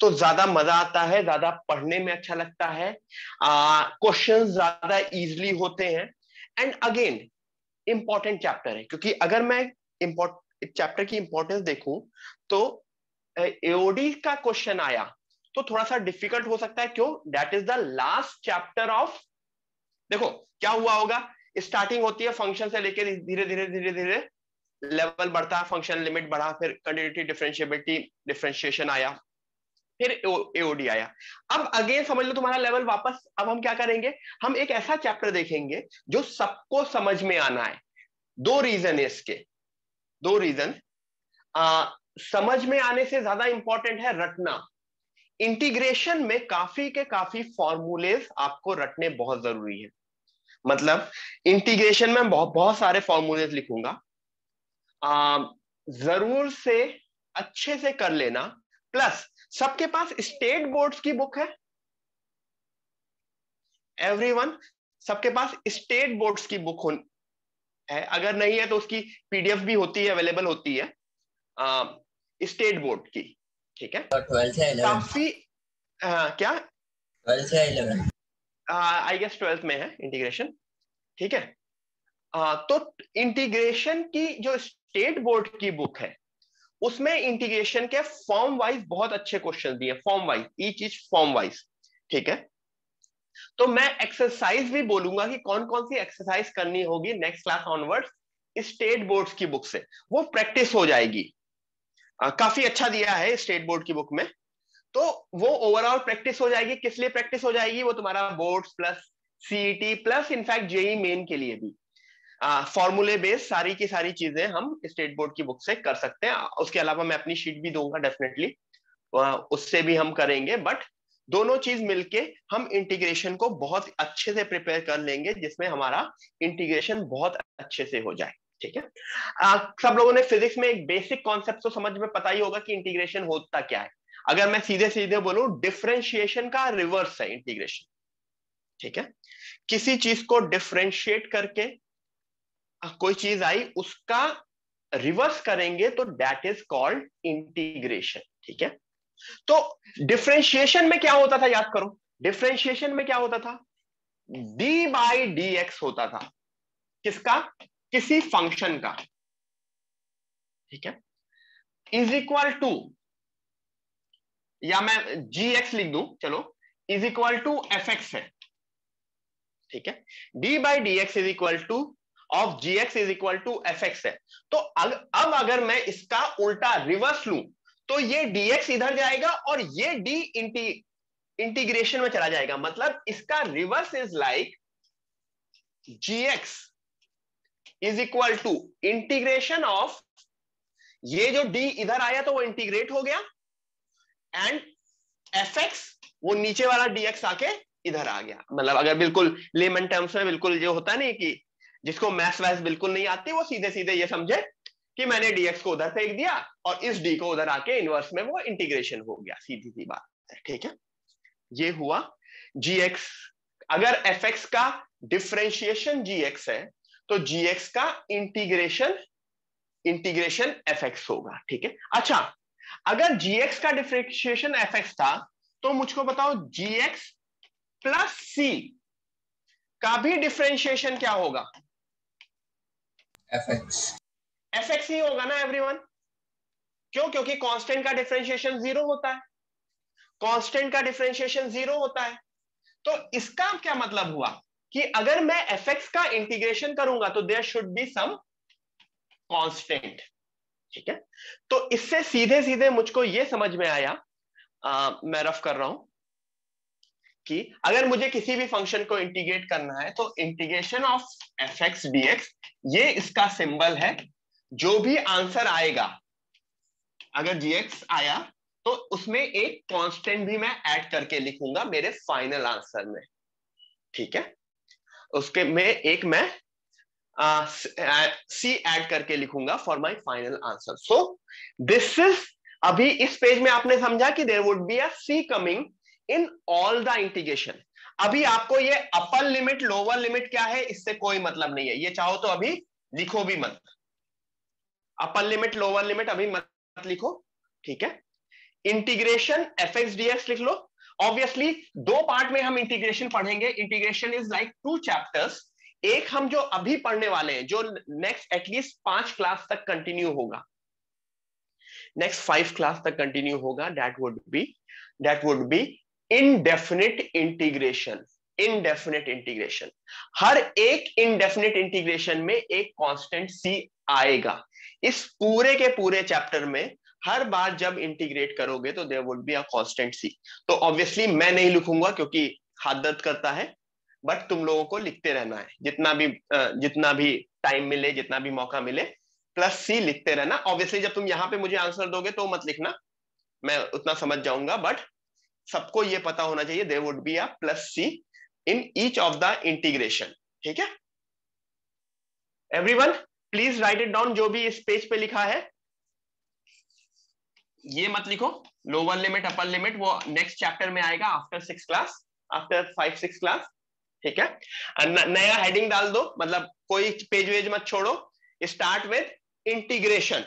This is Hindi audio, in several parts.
तो ज्यादा मजा आता है, ज्यादा पढ़ने में अच्छा लगता है, क्वेश्चन ज्यादा इजीली होते हैं। एंड अगेन इंपॉर्टेंट चैप्टर है, क्योंकि अगर मैं चैप्टर की इंपॉर्टेंस देखूं तो एओडी का क्वेश्चन आया तो थोड़ा सा डिफिकल्ट हो सकता है। क्यों? That is the last chapter of, देखो क्या हुआ होगा, स्टार्टिंग होती है फंक्शन से लेकर धीरे धीरे धीरे धीरे लेवल बढ़ता है, फंक्शन लिमिट बढ़ा, फिर कंटिन्यूटी, डिफरेंशिएबिलिटी, डिफरेंशिएशन आया, फिर एओडी आया। अब अगेन समझ लो तुम्हारा लेवल वापस, अब हम क्या करेंगे, हम एक ऐसा चैप्टर देखेंगे जो सबको समझ में आना है। दो रीजन है इसके, दो रीजन। समझ में आने से ज्यादा इंपॉर्टेंट है रटना। इंटीग्रेशन में काफी के काफी फॉर्मूलेज आपको रटने बहुत जरूरी है। मतलब इंटीग्रेशन में बहुत बहुत सारे फॉर्मूलेज लिखूंगा, जरूर से अच्छे से कर लेना। प्लस सबके पास स्टेट बोर्ड्स की बुक है? एवरीवन, सबके पास स्टेट बोर्ड्स की बुक है? अगर नहीं है तो उसकी पीडीएफ भी होती है, अवेलेबल होती है स्टेट बोर्ड की। ठीक है, 12th या 11th? काफी क्या 12th या 11th? आई गेस 12th में है इंटीग्रेशन। ठीक है, तो इंटीग्रेशन की जो स्टेट बोर्ड की बुक है उसमें इंटीग्रेशन के फॉर्म वाइज बहुत अच्छे क्वेश्चन दिए, form wise, each etch form wise. ठीक है, तो मैं एक्सरसाइज भी बोलूंगा कि कौन कौन सी एक्सरसाइज करनी होगी next class onwards state boards की बुक से, वो प्रैक्टिस हो जाएगी। काफी अच्छा दिया है स्टेट बोर्ड की बुक में, तो वो ओवरऑल प्रैक्टिस हो जाएगी। किस लिए प्रैक्टिस हो जाएगी? वो तुम्हारा boards plus CET plus in fact JEE Main के लिए भी फॉर्मूले बेस्ड सारी की सारी चीजें हम स्टेट बोर्ड की बुक से कर सकते हैं। उसके अलावा मैं अपनी शीट भी दूंगा डेफिनेटली, उससे भी हम करेंगे। बट दोनों चीज मिलके हम इंटीग्रेशन को बहुत अच्छे से प्रिपेयर कर लेंगे, जिसमें हमारा इंटीग्रेशन बहुत अच्छे से हो जाए। ठीक है, सब लोगों ने फिजिक्स में एक बेसिक कॉन्सेप्ट तो समझ में पता ही होगा कि इंटीग्रेशन होता क्या है। अगर मैं सीधे सीधे बोलूं, डिफरेंशिएशन का रिवर्स है इंटीग्रेशन। ठीक है, किसी चीज को डिफरेंशिएट करके कोई चीज आई, उसका रिवर्स करेंगे तो दैट इज कॉल्ड इंटीग्रेशन। ठीक है, तो डिफरेंशिएशन में क्या होता था, याद करो, डिफरेंशिएशन में क्या होता था, डी बाई डी एक्स होता था। किसका? किसी फंक्शन का। ठीक है, इज इक्वल टू, या मैं जी एक्स लिख दूं, चलो, is equal to F X है। ठीक है, D by D X is equal to of G X is equal to F X है। तो अब अगर मैं इसका उल्टा रिवर्स लूं तो ये dx इधर जाएगा और ये d इंटीग्रेशन में चला जाएगा। मतलब इसका reverse is like gx is equal to integration of, ये जो d इधर आया तो वो इंटीग्रेट हो गया, एंड fx वो नीचे वाला dx आके इधर आ गया। मतलब अगर बिल्कुल लेमन टर्म्स में, बिल्कुल जो होता है नहीं कि जिसको मैथ्स वैस बिल्कुल नहीं आती, वो सीधे सीधे ये समझे कि मैंने dx को उधर फेंक दिया और इस d को उधर आके इनवर्स में वो इंटीग्रेशन हो गया, सीधी सी बात है। ठीक है, ये हुआ gx। अगर fx का डिफरेंशिएशन gx है तो gx का इंटीग्रेशन fx होगा। ठीक है, अच्छा, अगर gx का डिफरेंशिएशन fx था तो मुझको बताओ gx प्लस c का भी डिफरेंशिएशन क्या होगा? fx ही होगा ना एवरीवन। क्यों? क्योंकि कांस्टेंट का डिफरेंशिएशन जीरो होता है, कांस्टेंट का डिफरेंशिएशन जीरो होता है। तो इसका क्या मतलब हुआ कि अगर मैं fx का इंटीग्रेशन करूंगा तो there should be some constant. ठीक है, तो इससे सीधे सीधे मुझको यह समझ में आया, मैं रफ कर रहा हूं, कि अगर मुझे किसी भी फंक्शन को इंटीग्रेट करना है तो इंटीग्रेशन ऑफ fx dx, ये इसका सिंबल है। जो भी आंसर आएगा, अगर gx आया तो उसमें एक कांस्टेंट भी मैं ऐड करके लिखूंगा मेरे फाइनल आंसर में। ठीक है, उसके में एक मैं सी ऐड करके लिखूंगा for my final answer. So this is, अभी इस पेज में आपने समझा कि there would be a C coming in all the integration. अभी आपको ये अपर लिमिट लोअर लिमिट क्या है इससे कोई मतलब नहीं है, ये चाहो तो अभी लिखो भी मत, अपर लिमिट लोअर लिमिट अभी मत लिखो। ठीक है, integration f x d x लिख लो। ऑब्वियसली दो पार्ट में हम इंटीग्रेशन पढ़ेंगे। Integration is like 2 chapters. एक हम जो अभी पढ़ने वाले हैं, जो नेक्स्ट एटलीस्ट 5 क्लास तक कंटिन्यू होगा, नेक्स्ट 5 क्लास तक कंटिन्यू होगा, that would be indefinite integration. Indefinite integration, हर एक इनडेफिनिट इंटीग्रेशन में एक कांस्टेंट सी आएगा। इस पूरे के पूरे चैप्टर में हर बार जब इंटीग्रेट करोगे तो there would be a constant c. तो ऑब्वियसली मैं नहीं लिखूंगा क्योंकि हाथ दर्द करता है, बट तुम लोगों को लिखते रहना है, जितना भी टाइम मिले, जितना भी मौका मिले, प्लस सी लिखते रहना। ऑब्वियसली जब तुम यहां पे मुझे आंसर दोगे तो मत लिखना, मैं उतना समझ जाऊंगा, बट सबको ये पता होना चाहिए there would be a plus C in each of the integration. ठीक है everyone, please write it down. जो भी इस पेज पे लिखा है ये मत लिखो, लोअर लिमिट अपर लिमिट वो नेक्स्ट चैप्टर में आएगा आफ्टर 6 क्लास, आफ्टर 5-6 क्लास। ठीक है नया हेडिंग डाल दो, मतलब कोई पेज वेज मत छोड़ो। Start with integration,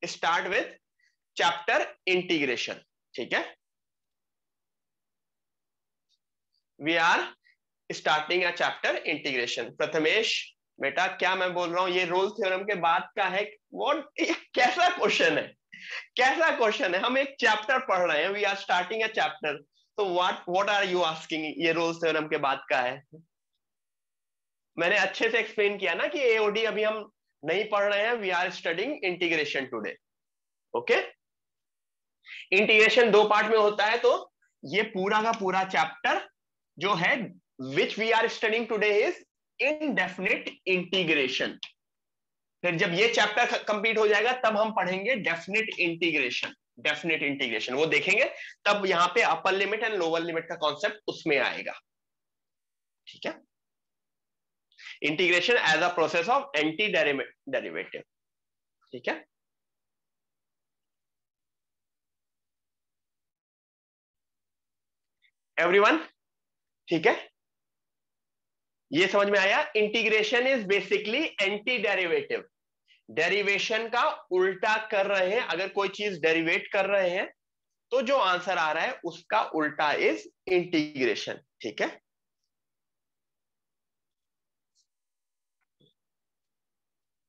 start with chapter integration. ठीक है we are starting a chapter integration. Prathamesh बेटा क्या मैं बोल रहा हूं, ये रोल्स थ्योरम के बाद का है। व्हाट, कैसा क्वेश्चन है, कैसा क्वेश्चन है? हम एक चैप्टर पढ़ रहे हैं, we are starting a chapter, तो व्हाट आर यू आस्किंग ये रोल्स थ्योरम के बाद का है? मैंने अच्छे से एक्सप्लेन किया ना कि एओडी अभी हम नहीं पढ़ रहे हैं, we are studying integration today. Okay, integration 2 part में होता है, तो ये पूरा का पूरा चैप्टर जो है which we are studying today is indefinite integration. फिर जब ये चैप्टर कंप्लीट हो जाएगा तब हम पढ़ेंगे डेफिनिट इंटीग्रेशन। डेफिनिट इंटीग्रेशन वो देखेंगे, तब यहां पे upper limit and lower limit का कॉन्सेप्ट उसमें आएगा। ठीक है, integration as a process of anti derivative. ठीक है एवरीवन, ठीक है ये समझ में आया? Integration is basically anti derivative, derivation का उल्टा कर रहे हैं। अगर कोई चीज डेरिवेट कर रहे हैं तो जो आंसर आ रहा है उसका उल्टा इज इंटीग्रेशन। ठीक है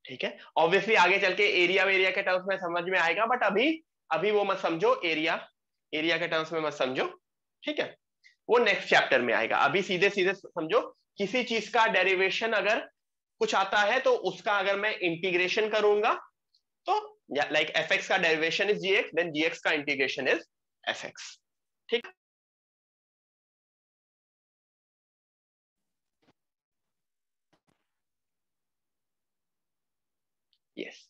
ठीक है ऑब्वियसली आगे चल के एरिया वेरिया के टर्म्स में समझ में आएगा, बट अभी वो मत समझो, एरिया के टर्म्स में मत समझो। ठीक है वो नेक्स्ट चैप्टर में आएगा। अभी सीधे सीधे समझो, किसी चीज का डेरिवेशन अगर कुछ आता है तो उसका अगर मैं इंटीग्रेशन करूंगा तो लाइक एफ एक्स का derivation is G X, then G X का इंटीग्रेशन इज एफ एक्स। ठीक यस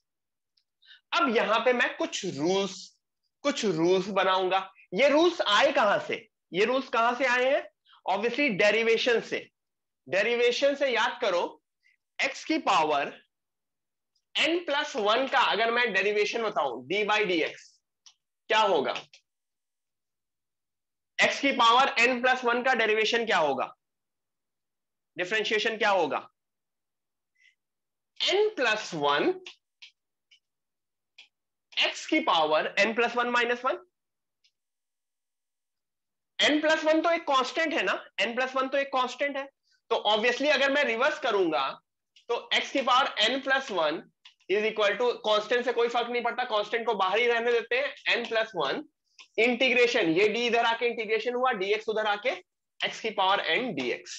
अब यहां पे मैं कुछ रूल्स बनाऊंगा। ये रूल्स आए कहां से? ये रूल्स कहां से आए हैं? ऑब्वियसली डेरिवेशन से। डेरिवेशन से याद करो, x की पावर n+1 का अगर मैं डेरिवेशन बताऊं d/dx क्या होगा? x की पावर n+1 का डेरिवेशन क्या होगा? डिफरेंशिएशन क्या होगा? n+1 x की पावर n+1 -1। n+1 तो एक कांस्टेंट है ना, n+1 तो एक कांस्टेंट है, तो ऑब्वियसली अगर मैं रिवर्स करूंगा तो x की power n+1 is equal to, constant से कोई फर्क नहीं पड़ता, कांस्टेंट को बाहर ही रहने देते हैं, n+1 इंटीग्रेशन, ये d इधर आके इंटीग्रेशन हुआ, dx उधर आके x की पावर n dx।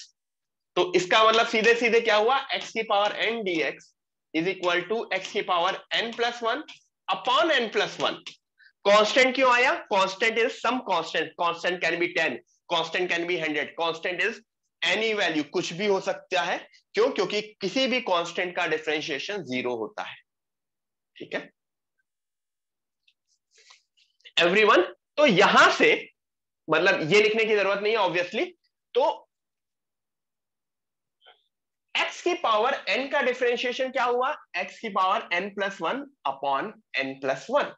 तो इसका मतलब सीधे सीधे क्या हुआ, x की power n dx is equal to x की power n+1 upon n+1। Constant क्यों आया? Constant is some constant, constant can be 10, constant can be 100, constant is any value, कुछ भी हो सकता है। क्यों? क्योंकि किसी भी कांस्टेंट का डिफरेंशिएशन 0 होता है। ठीक है एवरीवन, तो यहां से मतलब ये लिखने की जरूरत नहीं है ऑब्वियसली, तो x की पावर n का डिफरेंशिएशन क्या हुआ? x की पावर n+1 अपॉन n+1।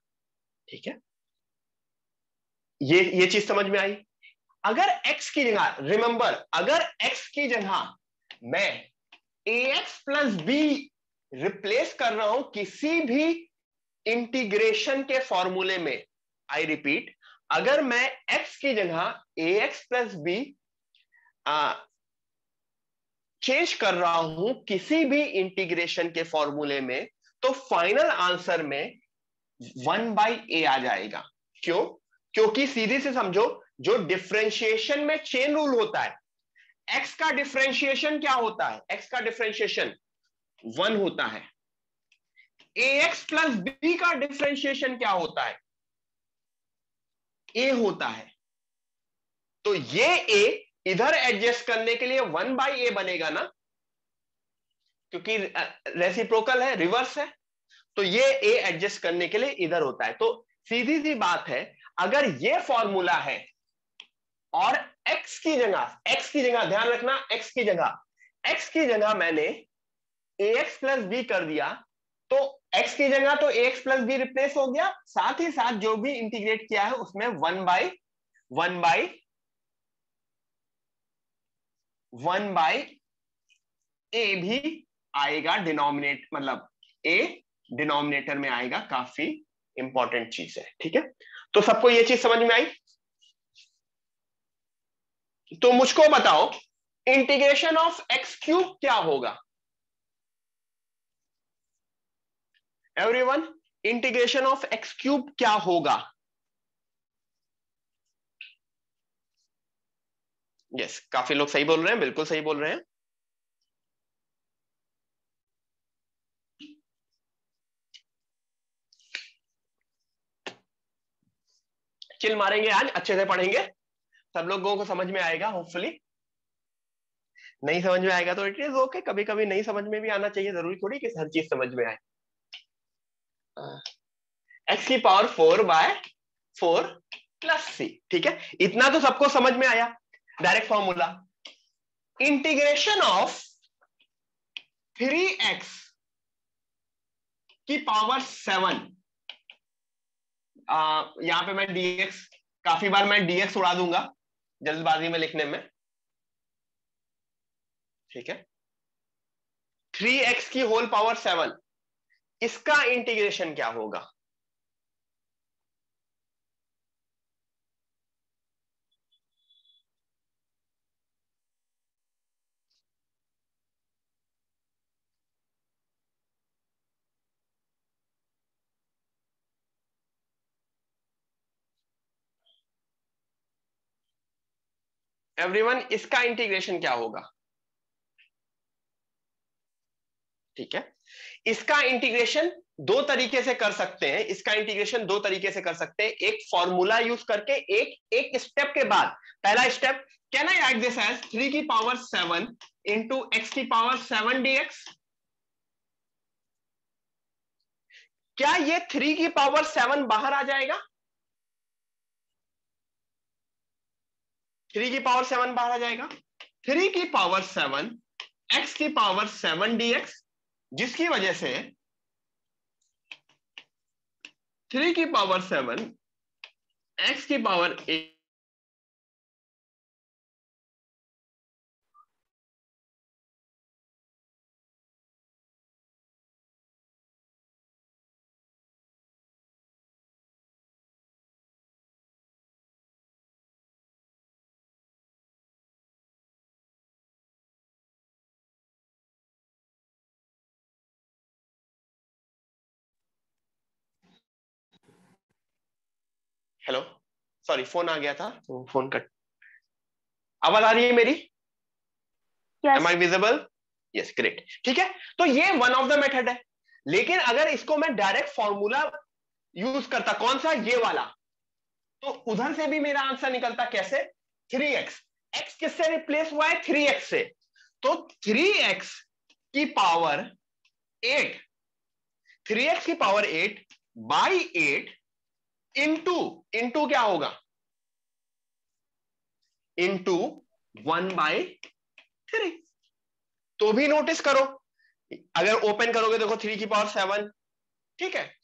ठीक है ये चीज समझ में आई? अगर x की जगह, रिमेंबर, अगर x की जगह मैं ax प्लस बी रिप्लेस कर रहा हूं किसी भी इंटीग्रेशन के फॉर्मूले में, आई रिपीट, अगर मैं x की जगह ax प्लस बी चेंज कर रहा हूं किसी भी इंटीग्रेशन के फॉर्मूले में, तो फाइनल आंसर में 1/a आ जाएगा। क्यों? क्योंकि सीधे से समझो, जो डिफरेंशिएशन में चेन रूल होता है, x का डिफरेंशिएशन क्या होता है? x का डिफरेंशिएशन 1 होता है। ax प्लस b का डिफरेंशिएशन क्या होता है? a होता है। तो ये a इधर एडजस्ट करने के लिए 1/a बनेगा ना, क्योंकि रेसिप्रोकल है, रिवर्स है, तो ये a एडजस्ट करने के लिए इधर होता है। तो सीधी सी बात है, अगर ये फॉर्मूला है और x की जगह ध्यान रखना, x की जगह मैंने ax प्लस बी कर दिया, तो x की जगह तो ax प्लस बी रिप्लेस हो गया, साथ ही साथ जो भी इंटीग्रेट किया है उसमें 1/a भी आएगा, डिनोमिनेट मतलब a डिनोमिनेटर में आएगा। काफी इंपॉर्टेंट चीज है, ठीक है। तो सबको ये चीज समझ में आई? तो मुझको बताओ, इंटीग्रेशन ऑफ एक्स क्यूब क्या होगा? Everyone, integration of x cube क्या होगा? यस, काफी लोग सही बोल रहे हैं, बिल्कुल सही बोल रहे हैं। चिल मारेंगे आज, अच्छे से पढ़ेंगे, सब लोगों को समझ में आएगा होपफुली। नहीं समझ में आएगा तो इट इज ओके, कभी कभी नहीं समझ में भी आना चाहिए, जरूरी थोड़ी कि हर चीज समझ में आए। एक्स की पावर 4/4 प्लस सी, ठीक है, इतना तो सबको समझ में आया। Direct formula, integration of 3x की पावर 7, यहां पे मैं dx, काफी बार मैं dx उड़ा दूंगा जल्दबाजी में लिखने में, ठीक है। 3x की होल पावर 7, इसका इंटीग्रेशन क्या होगा? एवरीवन, इसका इंटीग्रेशन क्या होगा? ठीक है, इसका इंटीग्रेशन दो तरीके से कर सकते हैं, एक फॉर्मूला यूज करके, एक स्टेप के बाद। पहला step, can I write this as 3 की पावर 7 इंटू एक्स की पावर 7 dx? क्या ये 3 की पावर 7 बाहर आ जाएगा? 3 की पावर 7 बाहर आ जाएगा। 3 की पावर 7 एक्स की पावर 7 dx, जिसकी वजह से 3 की पावर 7 एक्स की पावर 8 हेलो, सॉरी फोन आ गया था तो फोन कट। आवाज आ रही है मेरी? Am I visible? Yes, great, ठीक है। तो ये वन ऑफ द मेथड है, लेकिन अगर इसको मैं डायरेक्ट फॉर्मूला यूज करता, कौन सा, ये वाला, तो उधर से भी मेरा आंसर निकलता। कैसे? 3x, x किससे रिप्लेस हुआ है? 3x से। तो 3x की पावर 8, 3x की पावर 8 बाई 8 इंटू क्या होगा? इंटू 1/3। तो भी नोटिस करो, अगर ओपन करोगे देखो 3 की पावर 7, ठीक है।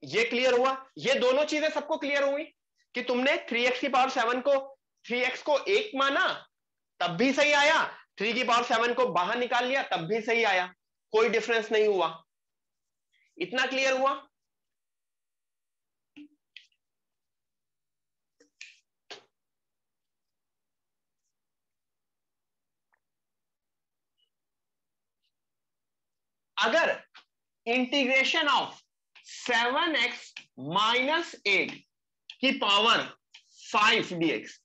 ये क्लियर हुआ? ये दोनों चीजें सबको क्लियर हुई कि तुमने 3x की पावर 7 को, 3x को 1 माना तब भी सही आया, 3 की पावर 7 को बाहर निकाल लिया तब भी सही आया, कोई डिफरेंस नहीं हुआ। इतना क्लियर हुआ? अगर इंटीग्रेशन ऑफ 7x माइनस 8 की पावर 5 dx,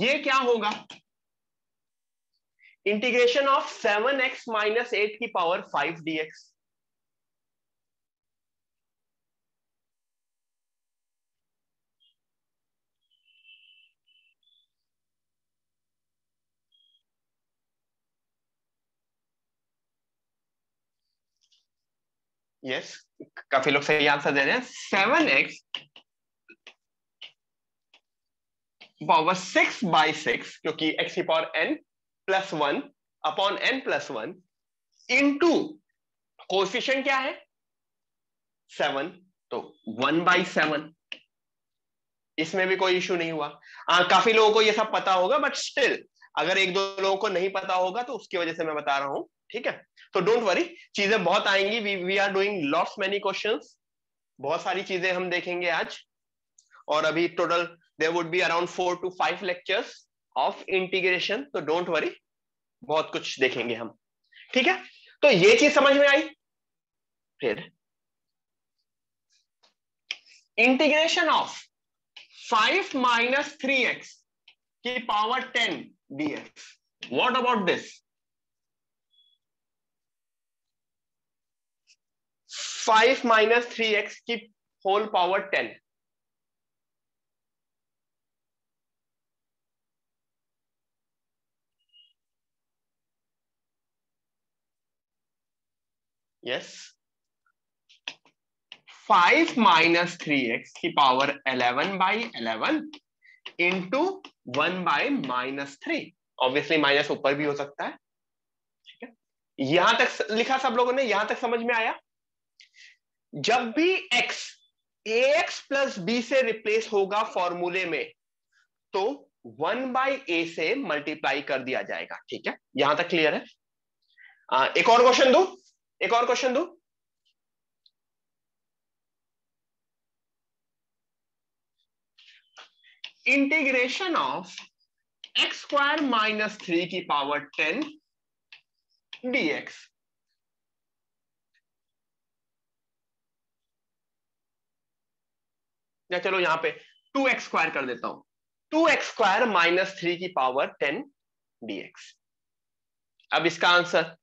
ये क्या होगा? इंटीग्रेशन ऑफ 7x माइनस 8 की पावर 5 dx, यस काफी लोग सही आंसर दे रहे हैं। 7x पावर 6/6, क्योंकि x की power n plus 1 upon n plus 1 into coefficient क्या है 7, तो 1/7। इसमें भी कोई इशू नहीं हुआ। काफी लोगों को ये सब पता होगा, बट स्टिल अगर एक दो लोगों को नहीं पता होगा तो उसकी वजह से मैं बता रहा हूं, ठीक है? तो डोंट वरी, चीजें बहुत आएंगी। We are doing lots many questions, बहुत सारी चीजें हम देखेंगे आज। और अभी total there would be around 4 to 5 lectures of integration, तो डोंट वरी, बहुत कुछ देखेंगे हम, ठीक है? तो ये चीज समझ में आई। फिर इंटीग्रेशन ऑफ 5 minus 3x की power 10 dx, what about this? 5 minus 3x की whole power 10, yes 5 minus 3x की पावर 11/11 इंटू 1/-3। ऑब्वियसली माइनस ऊपर भी हो सकता है, ठीक है? यहां तक लिखा सब लोगों ने, यहां तक समझ में आया? जब भी x ax प्लस b से रिप्लेस होगा फॉर्मूले में, तो 1/a से मल्टीप्लाई कर दिया जाएगा, ठीक है? यहां तक क्लियर है? एक और क्वेश्चन दो, एक और क्वेश्चन दो। Integration of x square minus 3 की पावर 10 dx, या चलो यहां पे 2x स्क्वायर कर देता हूं, 2x स्क्वायर माइनस 3 की पावर 10 dx। अब इसका answer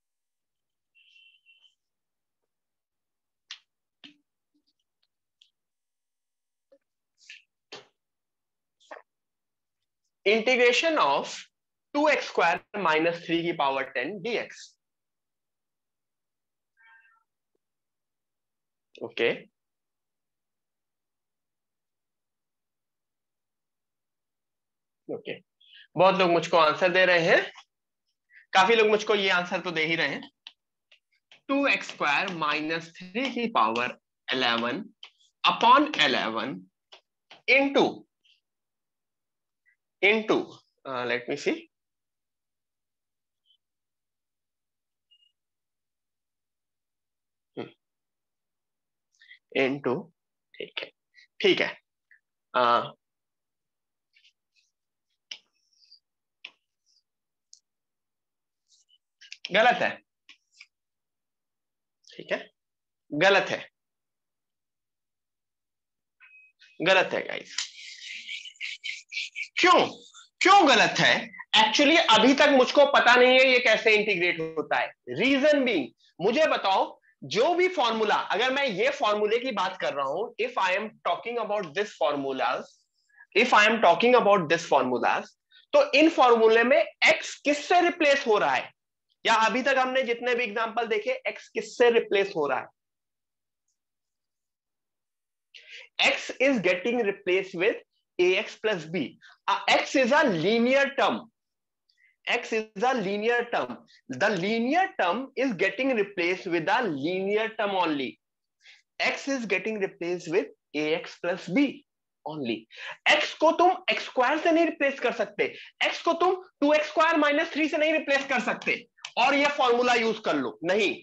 integration of 2x square minus 3 की पावर 10 dx, ओके? ओके, बहुत लोग मुझको आंसर दे रहे हैं, काफी लोग मुझको ये आंसर तो दे ही रहे हैं। 2x स्क्वायर माइनस 3 की power 11 upon 11 into let me see, into, ठीक है, ठीक है। गलत है, ठीक है? गलत है, गलत है गाइस। क्यों क्यों गलत है? एक्चुअली अभी तक मुझको पता नहीं है ये कैसे इंटीग्रेट होता है। रीजन बीइंग, मुझे बताओ, जो भी फॉर्मूला, अगर मैं ये फॉर्मूले की बात कर रहा हूं, if I am talking about this formulas, तो इन फॉर्मूले में x किससे रिप्लेस हो रहा है? या अभी तक हमने जितने भी एग्जांपल देखे, x किससे रिप्लेस हो रहा है? x is getting replaced with ax plus b. X is a linear term. X is a linear term. The linear term is getting replaced with a linear term only. X is getting replaced with ax plus b only. x को तुम x स्क्वायर से नहीं रिप्लेस कर सकते, x को तुम 2x स्क्वायर माइनस 3 से नहीं रिप्लेस कर सकते और ये फॉर्मूला यूज कर लो, नहीं।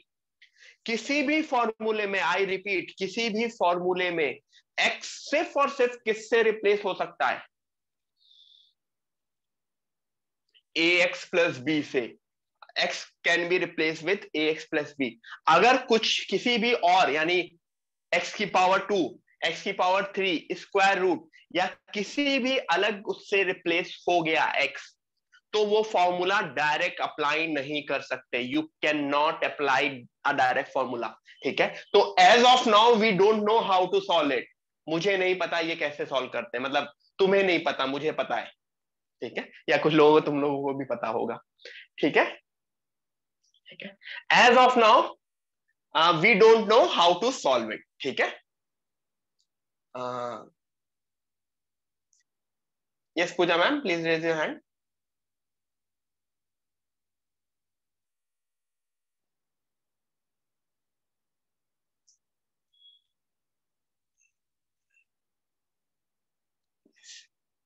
किसी भी फॉर्मूले में, आई रिपीट, किसी भी फॉर्मूले में x सिर्फ और सिर्फ किससे रिप्लेस हो सकता है? ax प्लस b से। x can be replace with ax plus b। अगर कुछ किसी भी और यानी x की पावर 2, x की पावर 3, स्क्वायर रूट या किसी भी अलग उससे रिप्लेस हो गया x, तो वो फॉर्मूला डायरेक्ट अप्लाई नहीं कर सकते। You can not apply a direct formula. ठीक है, तो as of now we don't know how to solve it. मुझे नहीं पता ये कैसे सॉल्व करते हैं, मतलब तुम्हें नहीं पता, मुझे पता है। ठीक है, या कुछ लोगों को, तुम लोगों को भी पता होगा। ठीक है, ठीक है, as of now we don't know how to solve it. ठीक है, yes Pooja ma'am, please raise your hand.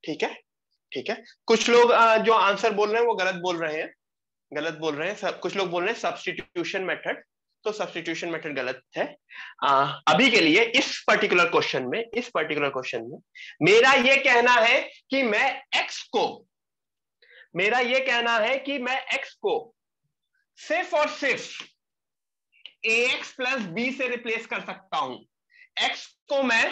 ठीक है, ठीक है, कुछ लोग जो आंसर बोल रहे हैं वो गलत बोल रहे हैं, गलत बोल रहे हैं। कुछ लोग बोल रहे हैं सब्स्टिट्यूशन मेथड, तो सब्स्टिट्यूशन मेथड गलत है। अभी के लिए इस पर्टिकुलर क्वेश्चन में मेरा ये कहना है कि मैं x को सिर्फ और सिर्फ ax प्लस b से रिप्लेस कर सकता हूं। x को मैं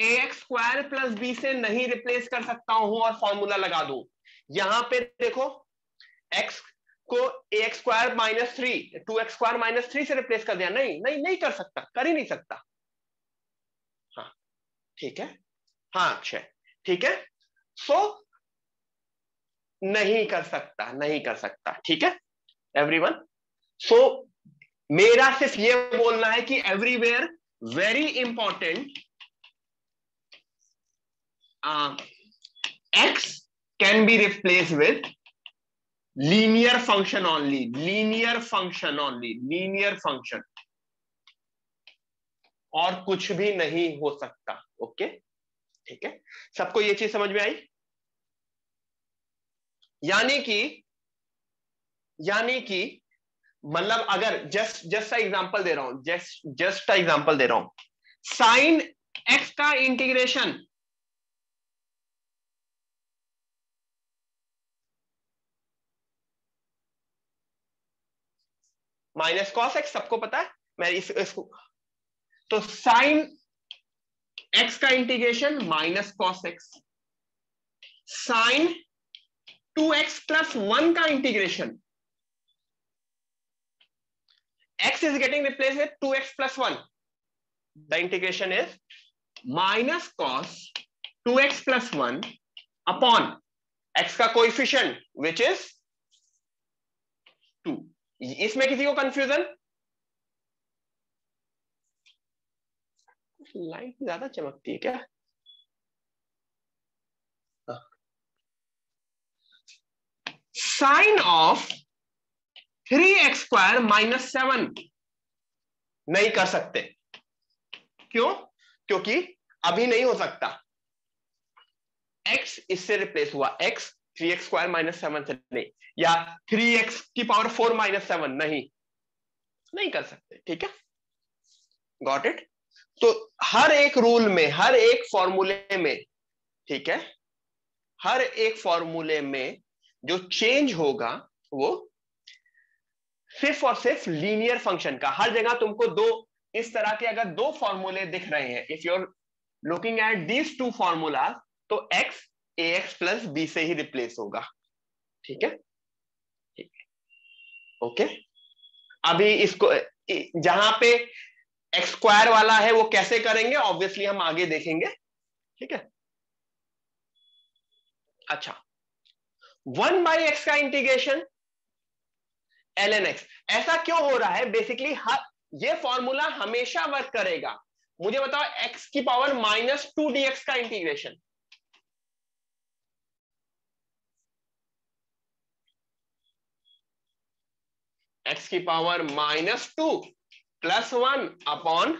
ax स्क्वायर प्लस b से नहीं रिप्लेस कर सकता हूं और फॉर्मूला लगा दूं। यहां पे देखो, x को ax square minus 2x square minus 3 से रिप्लेस कर दिया, नहीं नहीं नहीं कर सकता, कर ही नहीं सकता। हाँ ठीक है, हाँ अक्षय ठीक है, सो नहीं कर सकता, नहीं कर सकता। ठीक है एवरीवन, सो मेरा सिर्फ ये बोलना है कि everywhere very important, x can be replace with linear function only, linear function only, linear function, और कुछ भी नहीं हो सकता। ओके ठीक है, सबको ये चीज समझ में आई? यानी कि मतलब अगर जस्ट एग्जांपल दे रहा हूं, जस्ट एग्जांपल दे रहा हूं, साइन एक्स का इंटीग्रेशन माइनस कॉस एक्स, सबको पता है। मैं इसको तो साइन एक्स का integration minus cos x, sine 2x plus 1 का integration, x is getting replaced with 2x plus 1, the integration is minus cos 2x plus 1 upon x का कोएफिशिएंट which is 2। इसमें किसी को कंफ्यूजन? लाइट ज्यादा चमकती है क्या? Sign of 3x square minus 7 नहीं कर सकते। क्यों? क्योंकि अभी नहीं हो सकता, x इससे रिप्लेस हुआ, x 3x स्क्वायर माइनस 7 से नहीं, या 3x की पावर 4 माइनस 7 नहीं कर सकते। ठीक है, गॉट इट? तो हर एक रूल में, हर एक फॉर्मूले में, ठीक है, हर एक फॉर्मूले में जो चेंज होगा वो सिर्फ और सिर्फ लीनियर फंक्शन का। हर जगह तुमको दो इस तरह के अगर दो फॉर्मूले दिख रहे हैं, if you are looking at these two formulas, तो x ax प्लस b से ही रिप्लेस होगा। ठीक है, ठीक है, ओके। अभी इसको जहां पे एक्स स्क्वायर वाला है वो कैसे करेंगे, ऑब्वियसली हम आगे देखेंगे। ठीक है, अच्छा, 1/x का इंटीग्रेशन ln x, ऐसा क्यों हो रहा है? बेसिकली ये फॉर्मूला हमेशा वर्क करेगा। मुझे बताओ, x की पावर माइनस 2 dx का इंटीग्रेशन, x की power -2 plus 1 upon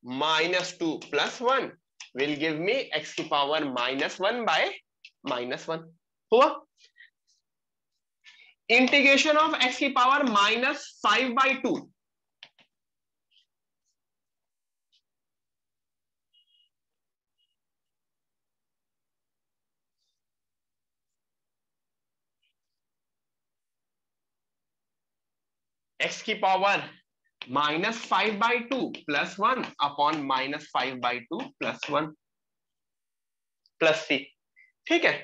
-2 plus 1 will give me x की पावर -1 बाय -1 हुआ। इंटीग्रेशन ऑफ x की पावर -5/2, एक्स की पावर -5/2 + 1 अपॉन -5/2 + 1 + c। ठीक है,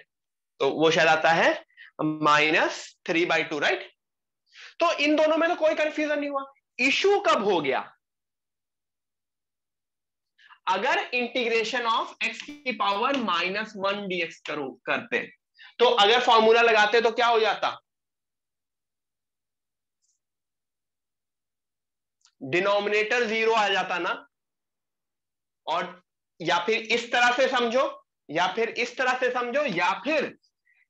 तो वो शायद आता है -3/2, राइट। तो इन दोनों में तो कोई कंफ्यूजन नहीं हुआ। इशू कब हो गया? अगर इंटीग्रेशन ऑफ x की पावर -1 dx करते, तो अगर फॉर्मूला लगाते तो क्या हो जाता? डिनोमिनेटर 0 आ जाता ना। और या फिर इस तरह से समझो, या फिर इस तरह से समझो, या फिर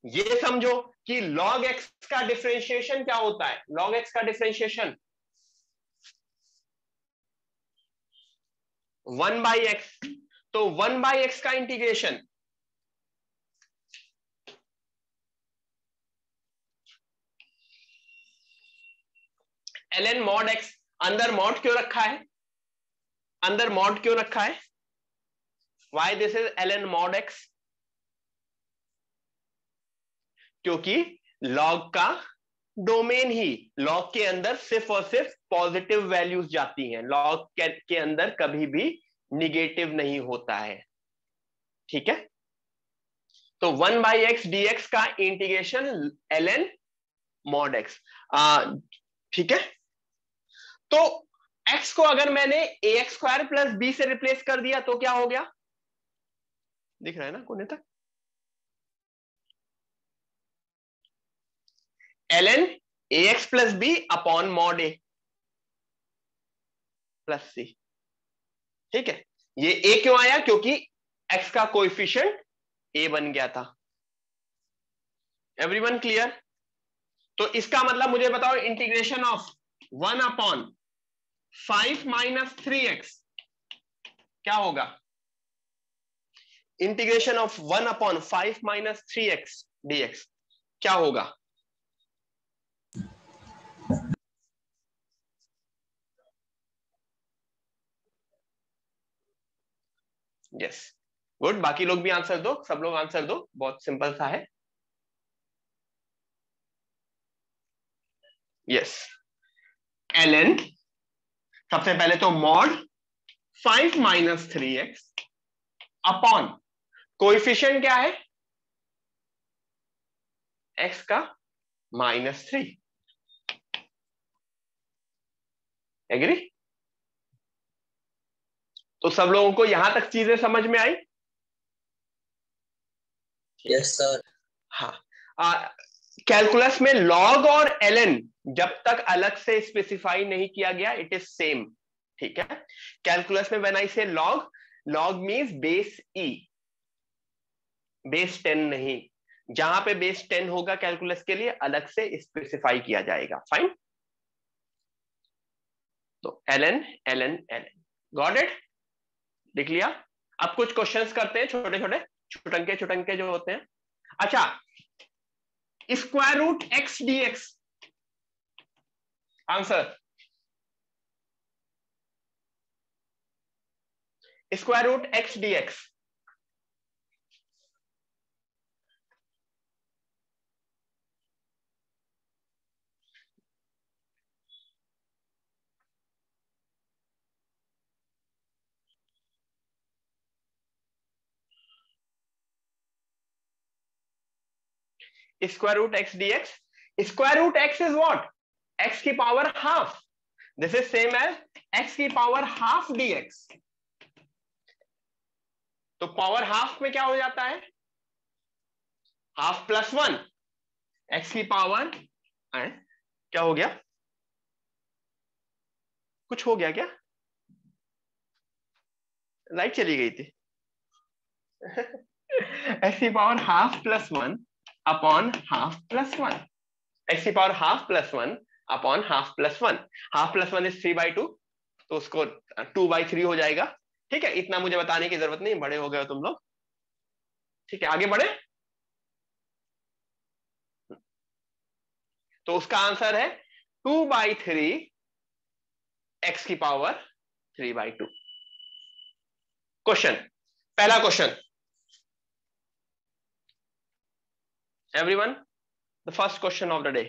ये समझो कि log x का डिफरेंशिएशन क्या होता है? log x का डिफरेंशिएशन 1/x। तो 1/x का इंटीग्रेशन ln mod x। अंदर मॉड क्यों रखा है? अंदर मॉड क्यों रखा है? Why this is ln mod x? क्योंकि लॉग का डोमेन ही, लॉग के अंदर सिर्फ और सिर्फ पॉजिटिव वैल्यूज जाती हैं, लॉग के अंदर कभी भी निगेटिव नहीं होता है। ठीक है, तो 1/x dx का इंटीग्रेशन ln mod x। ठीक है, तो x को अगर मैंने ax² + b से रिप्लेस कर दिया तो क्या हो गया? दिख रहा है ना कोने तक? ln ax + b upon mod a + c। ठीक है, ये a क्यों आया? क्योंकि x का कोएफिशिएंट a बन गया था। Everyone clear? तो इसका मतलब मुझे बताओ, इंटीग्रेशन ऑफ 1/5 - 3x क्या होगा? इंटीग्रेशन ऑफ 1/5 - 3x dx क्या होगा? Yes, good. बाकी लोग भी आंसर दो, सब लोग आंसर दो, बहुत सिंपल सा है। यस, ln, सबसे पहले तो mod 5 - 3x अपॉन कोएफिशिएंट क्या है? x का -3। एग्री? तो सब लोगों को यहां तक चीजें समझ में आई? Yes sir. हाँ, कैलकुलस में log और ln जब तक अलग से स्पेसिफाई नहीं किया गया, इट इज सेम। ठीक है, कैलकुलस में व्हेन आई से log, log means base e, base 10 नहीं। जहां पे बेस 10 होगा कैलकुलस के लिए अलग से स्पेसिफाई किया जाएगा। फाइन, तो ln ln ln, got it? लिख लिया? अब कुछ क्वेश्चंस करते हैं, छोटे छोटे छुटंके छुटंके जो होते हैं। अच्छा, √x dx आंसर, √x dx √x dx, √x is what? x की power half. This is same as x की पावर हाफ dx। तो पावर हाफ में क्या हो जाता है? हाफ +1। x की पावर क्या हो गया? कुछ हो गया क्या? लाइट चली गई थी। x की power half +1 upon half +1। x की power half +1 upon half +1। Half +1 is 3/2, तो उसको 2/3 हो जाएगा। ठीक है, इतना मुझे बताने की जरूरत नहीं, बड़े हो गए हो तुम लोग। ठीक है, आगे बढ़े। तो उसका आंसर है 2/3 x की पावर 3/2। क्वेश्चन, पहला question, everyone, the first question of the day.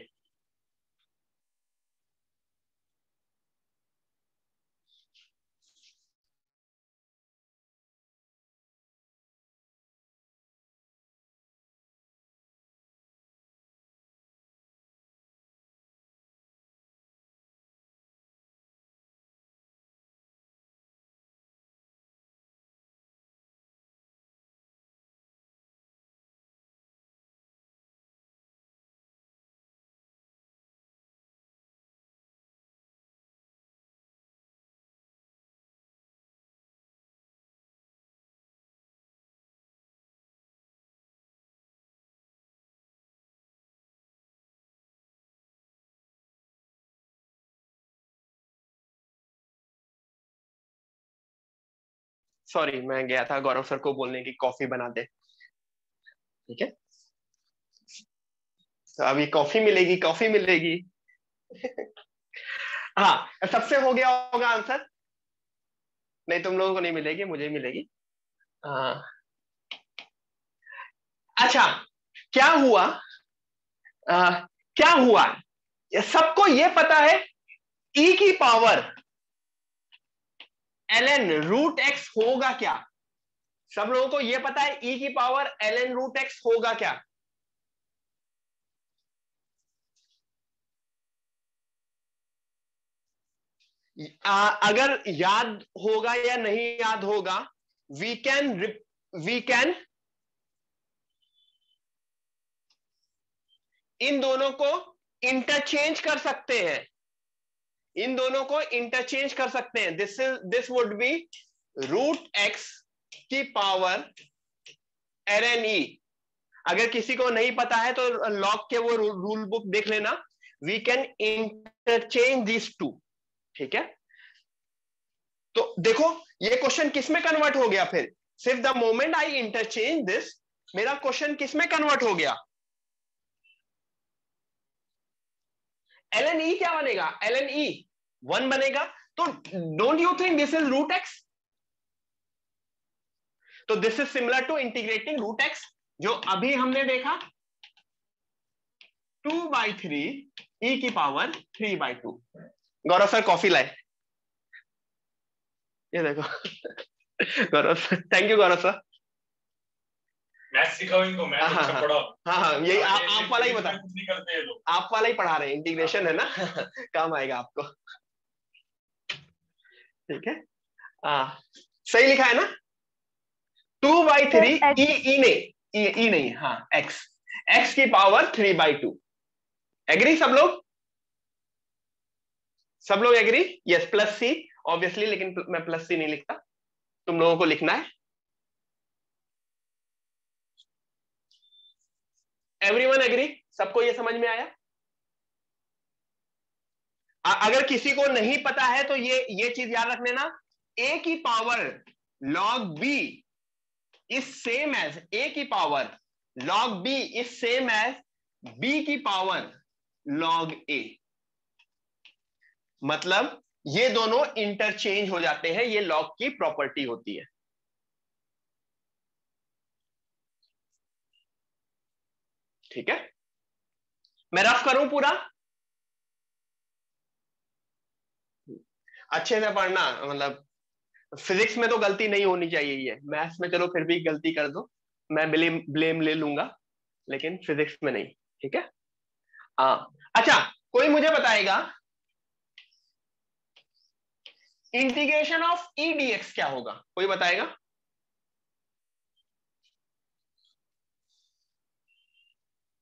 Sorry, मैं गया था गौरव सर को बोलने की कॉफी बना दे। ठीक है, तो अभी कॉफी मिलेगी, कॉफी मिलेगी। हाँ, सबसे हो गया होगा आंसर? नहीं, तुम लोगों को नहीं मिलेगी, मुझे मिलेगी। हाँ। अच्छा, क्या हुआ? आ, क्या हुआ? सबको ये पता है e की पावर ln रूट एक्स होगा क्या? सब लोगों को ये पता है e की पावर ln रूट एक्स होगा क्या? अगर याद होगा या नहीं याद होगा, वी कैन इन दोनों को इंटरचेंज कर सकते हैं। इन दोनों को इंटरचेंज कर सकते हैं। This would be root x की पावर ln e। अगर किसी को नहीं पता है तो लॉग के वो रूल बुक देख लेना। We can interchange this two. ठीक है, तो देखो ये क्वेश्चन किस में कन्वर्ट हो गया फिर? सिर्फ the moment I interchange this, मेरा क्वेश्चन किस में कन्वर्ट हो गया? ln e क्या बनेगा? ln e 1 बनेगा। तो don't you think this is root x? तो this is similar to integrating root x, जो अभी हमने देखा 2/3 e की पावर 3/2। गौरव सर कॉफी लाए, ये देखो। Gaurav sir, thank you Gaurav sir. Maths सिखाओ इनको, मैथ हाँ अच्छा हाँ पढ़ाओ। हाँ हाँ, यही आप वाला ही बता, कुछ नहीं करते ये लोग। आप वाला ही पढ़ा रहे हैं, इंटीग्रेशन है ना। काम आएगा आपको। ठीक है, सही लिखा है ना? 2/3 ई नहीं, ई नहीं, हाँ एक्स, एक्स की पावर 3/2। एग्री सब लोग? सब लोग एग्री? यस, प्लस सी ऑब्वियसली, लेकिन मैं प्लस सी नहीं लिखता, तुम लोगों को लिखना है। Everyone agree? सबको ये समझ में आया? अगर किसी को नहीं पता है तो ये चीज याद रख लेना, ए की power log B is same as A की power log B is same as B की पावर लॉग ए। मतलब ये दोनों इंटरचेंज हो जाते हैं, ये लॉग की प्रॉपर्टी होती है। ठीक है, मैं रफ करूं पूरा? अच्छे से पढ़ना, मतलब फिजिक्स में तो गलती नहीं होनी चाहिए, ये मैथ्स में चलो फिर भी गलती कर दो, मैं ब्लेम ले लूंगा, लेकिन फिजिक्स में नहीं। ठीक है, हाँ। अच्छा, कोई मुझे बताएगा इंटीग्रेशन ऑफ ई डीएक्स क्या होगा? कोई बताएगा?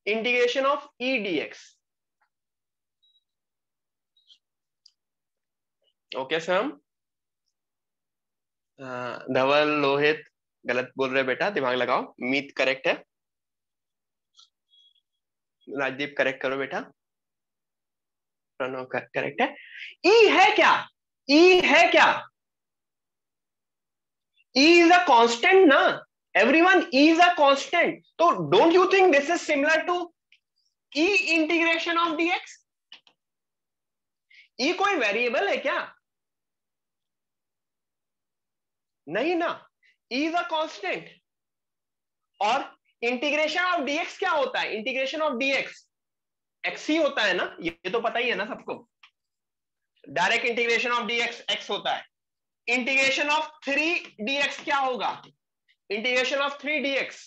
Integration of e dx. Okay sir, Dhawal Lohit गलत बोल रहे बेटा, दिमाग लगाओ। मीत करेक्ट है, राजदीप करेक्ट करो बेटा, प्रणव करेक्ट है। ई है क्या? ई है क्या? ई इज अ कांस्टेंट ना everyone, e is a constant. तो don't you think this is similar to e integration of dx? E कोई वेरिएबल है क्या? नहीं ना, ई इज अ कांस्टेंट। और इंटीग्रेशन ऑफ डीएक्स क्या होता है? इंटीग्रेशन ऑफ डीएक्स एक्स ही होता है ना, ये तो पता ही है ना सबको। Direct integration of dx x होता है। इंटीग्रेशन ऑफ 3 dx क्या होगा? Integration of 3 dx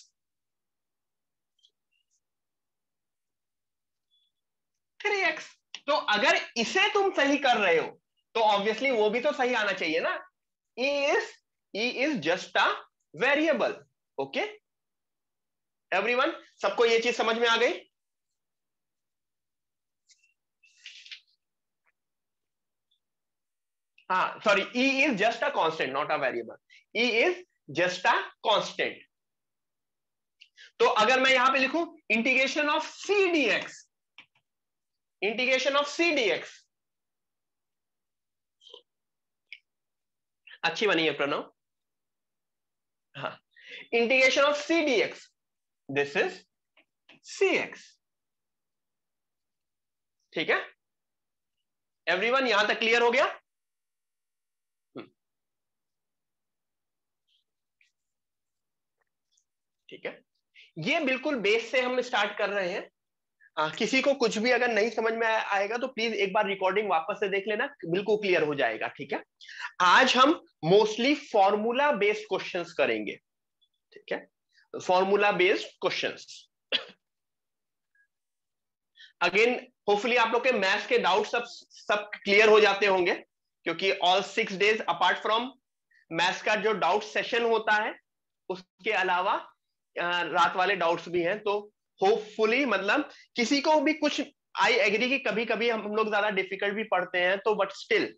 3x। तो अगर इसे तुम सही कर रहे हो तो ऑब्वियसली वो भी तो सही आना चाहिए ना। E is just a variable. Okay everyone, सबको ये चीज समझ में आ गई? हाँ sorry, e is just a constant not a variable. E is just a constant. तो अगर मैं यहां पे लिखूं integration of c dx, integration of c dx, अच्छी बनी है प्रणव। हाँ, integration of c d x, this is c x. ठीक है एवरीवन, यहां तक क्लियर हो गया? ठीक है, ये बिल्कुल बेस से हम स्टार्ट कर रहे हैं। किसी को कुछ भी अगर नहीं समझ में आएगा तो प्लीज एक बार रिकॉर्डिंग वापस से देख लेना, बिल्कुल क्लियर हो जाएगा। ठीक है, आज हम मोस्टली फॉर्मूला बेस्ड क्वेश्चंस करेंगे। ठीक है, formula based questions. Again hopefully आप लोग के मैथ्स के डाउट सब क्लियर हो जाते होंगे, क्योंकि all 6 days apart from maths का जो डाउट सेशन होता है, उसके अलावा रात वाले डाउट्स भी हैं। तो होपफुली मतलब किसी को भी कुछ, आई एग्री कि कभी कभी हम लोग ज्यादा डिफिकल्ट भी पढ़ते हैं, तो but still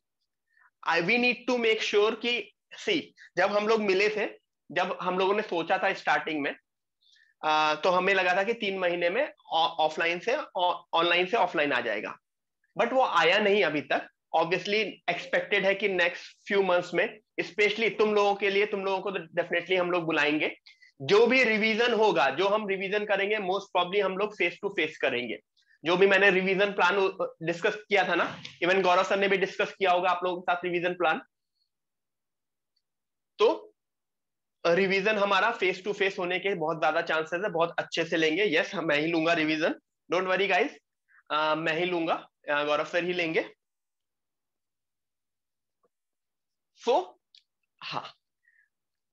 we need to make sure कि सी, जब हम लोग मिले थे, जब हम लोगों ने सोचा था स्टार्टिंग में, तो हमें लगा था कि 3 महीने में ऑफलाइन से ऑनलाइन से ऑफलाइन आ जाएगा, बट वो आया नहीं अभी तक। ऑब्वियसली एक्सपेक्टेड है कि नेक्स्ट फ्यू मंथ्स में, स्पेशली तुम लोगों के लिए, तुम लोगों को तो डेफिनेटली हम लोग बुलाएंगे। जो भी रिवीजन होगा, जो हम रिवीजन करेंगे, मोस्ट प्रॉब्ली हम लोग फेस टू फेस करेंगे। जो भी मैंने रिवीजन प्लान डिस्कस किया था ना, इवन गौरव सर ने भी डिस्कस किया होगा आप लोगों के साथ रिवीजन प्लान, तो रिवीजन हमारा फेस टू फेस होने के बहुत ज्यादा चांसेस है, बहुत अच्छे से लेंगे। यस, मैं ही लूंगा रिवीजन, डोंट वरी गाइस, मैं ही लूंगा, गौरव सर ही लेंगे। सो हाँ,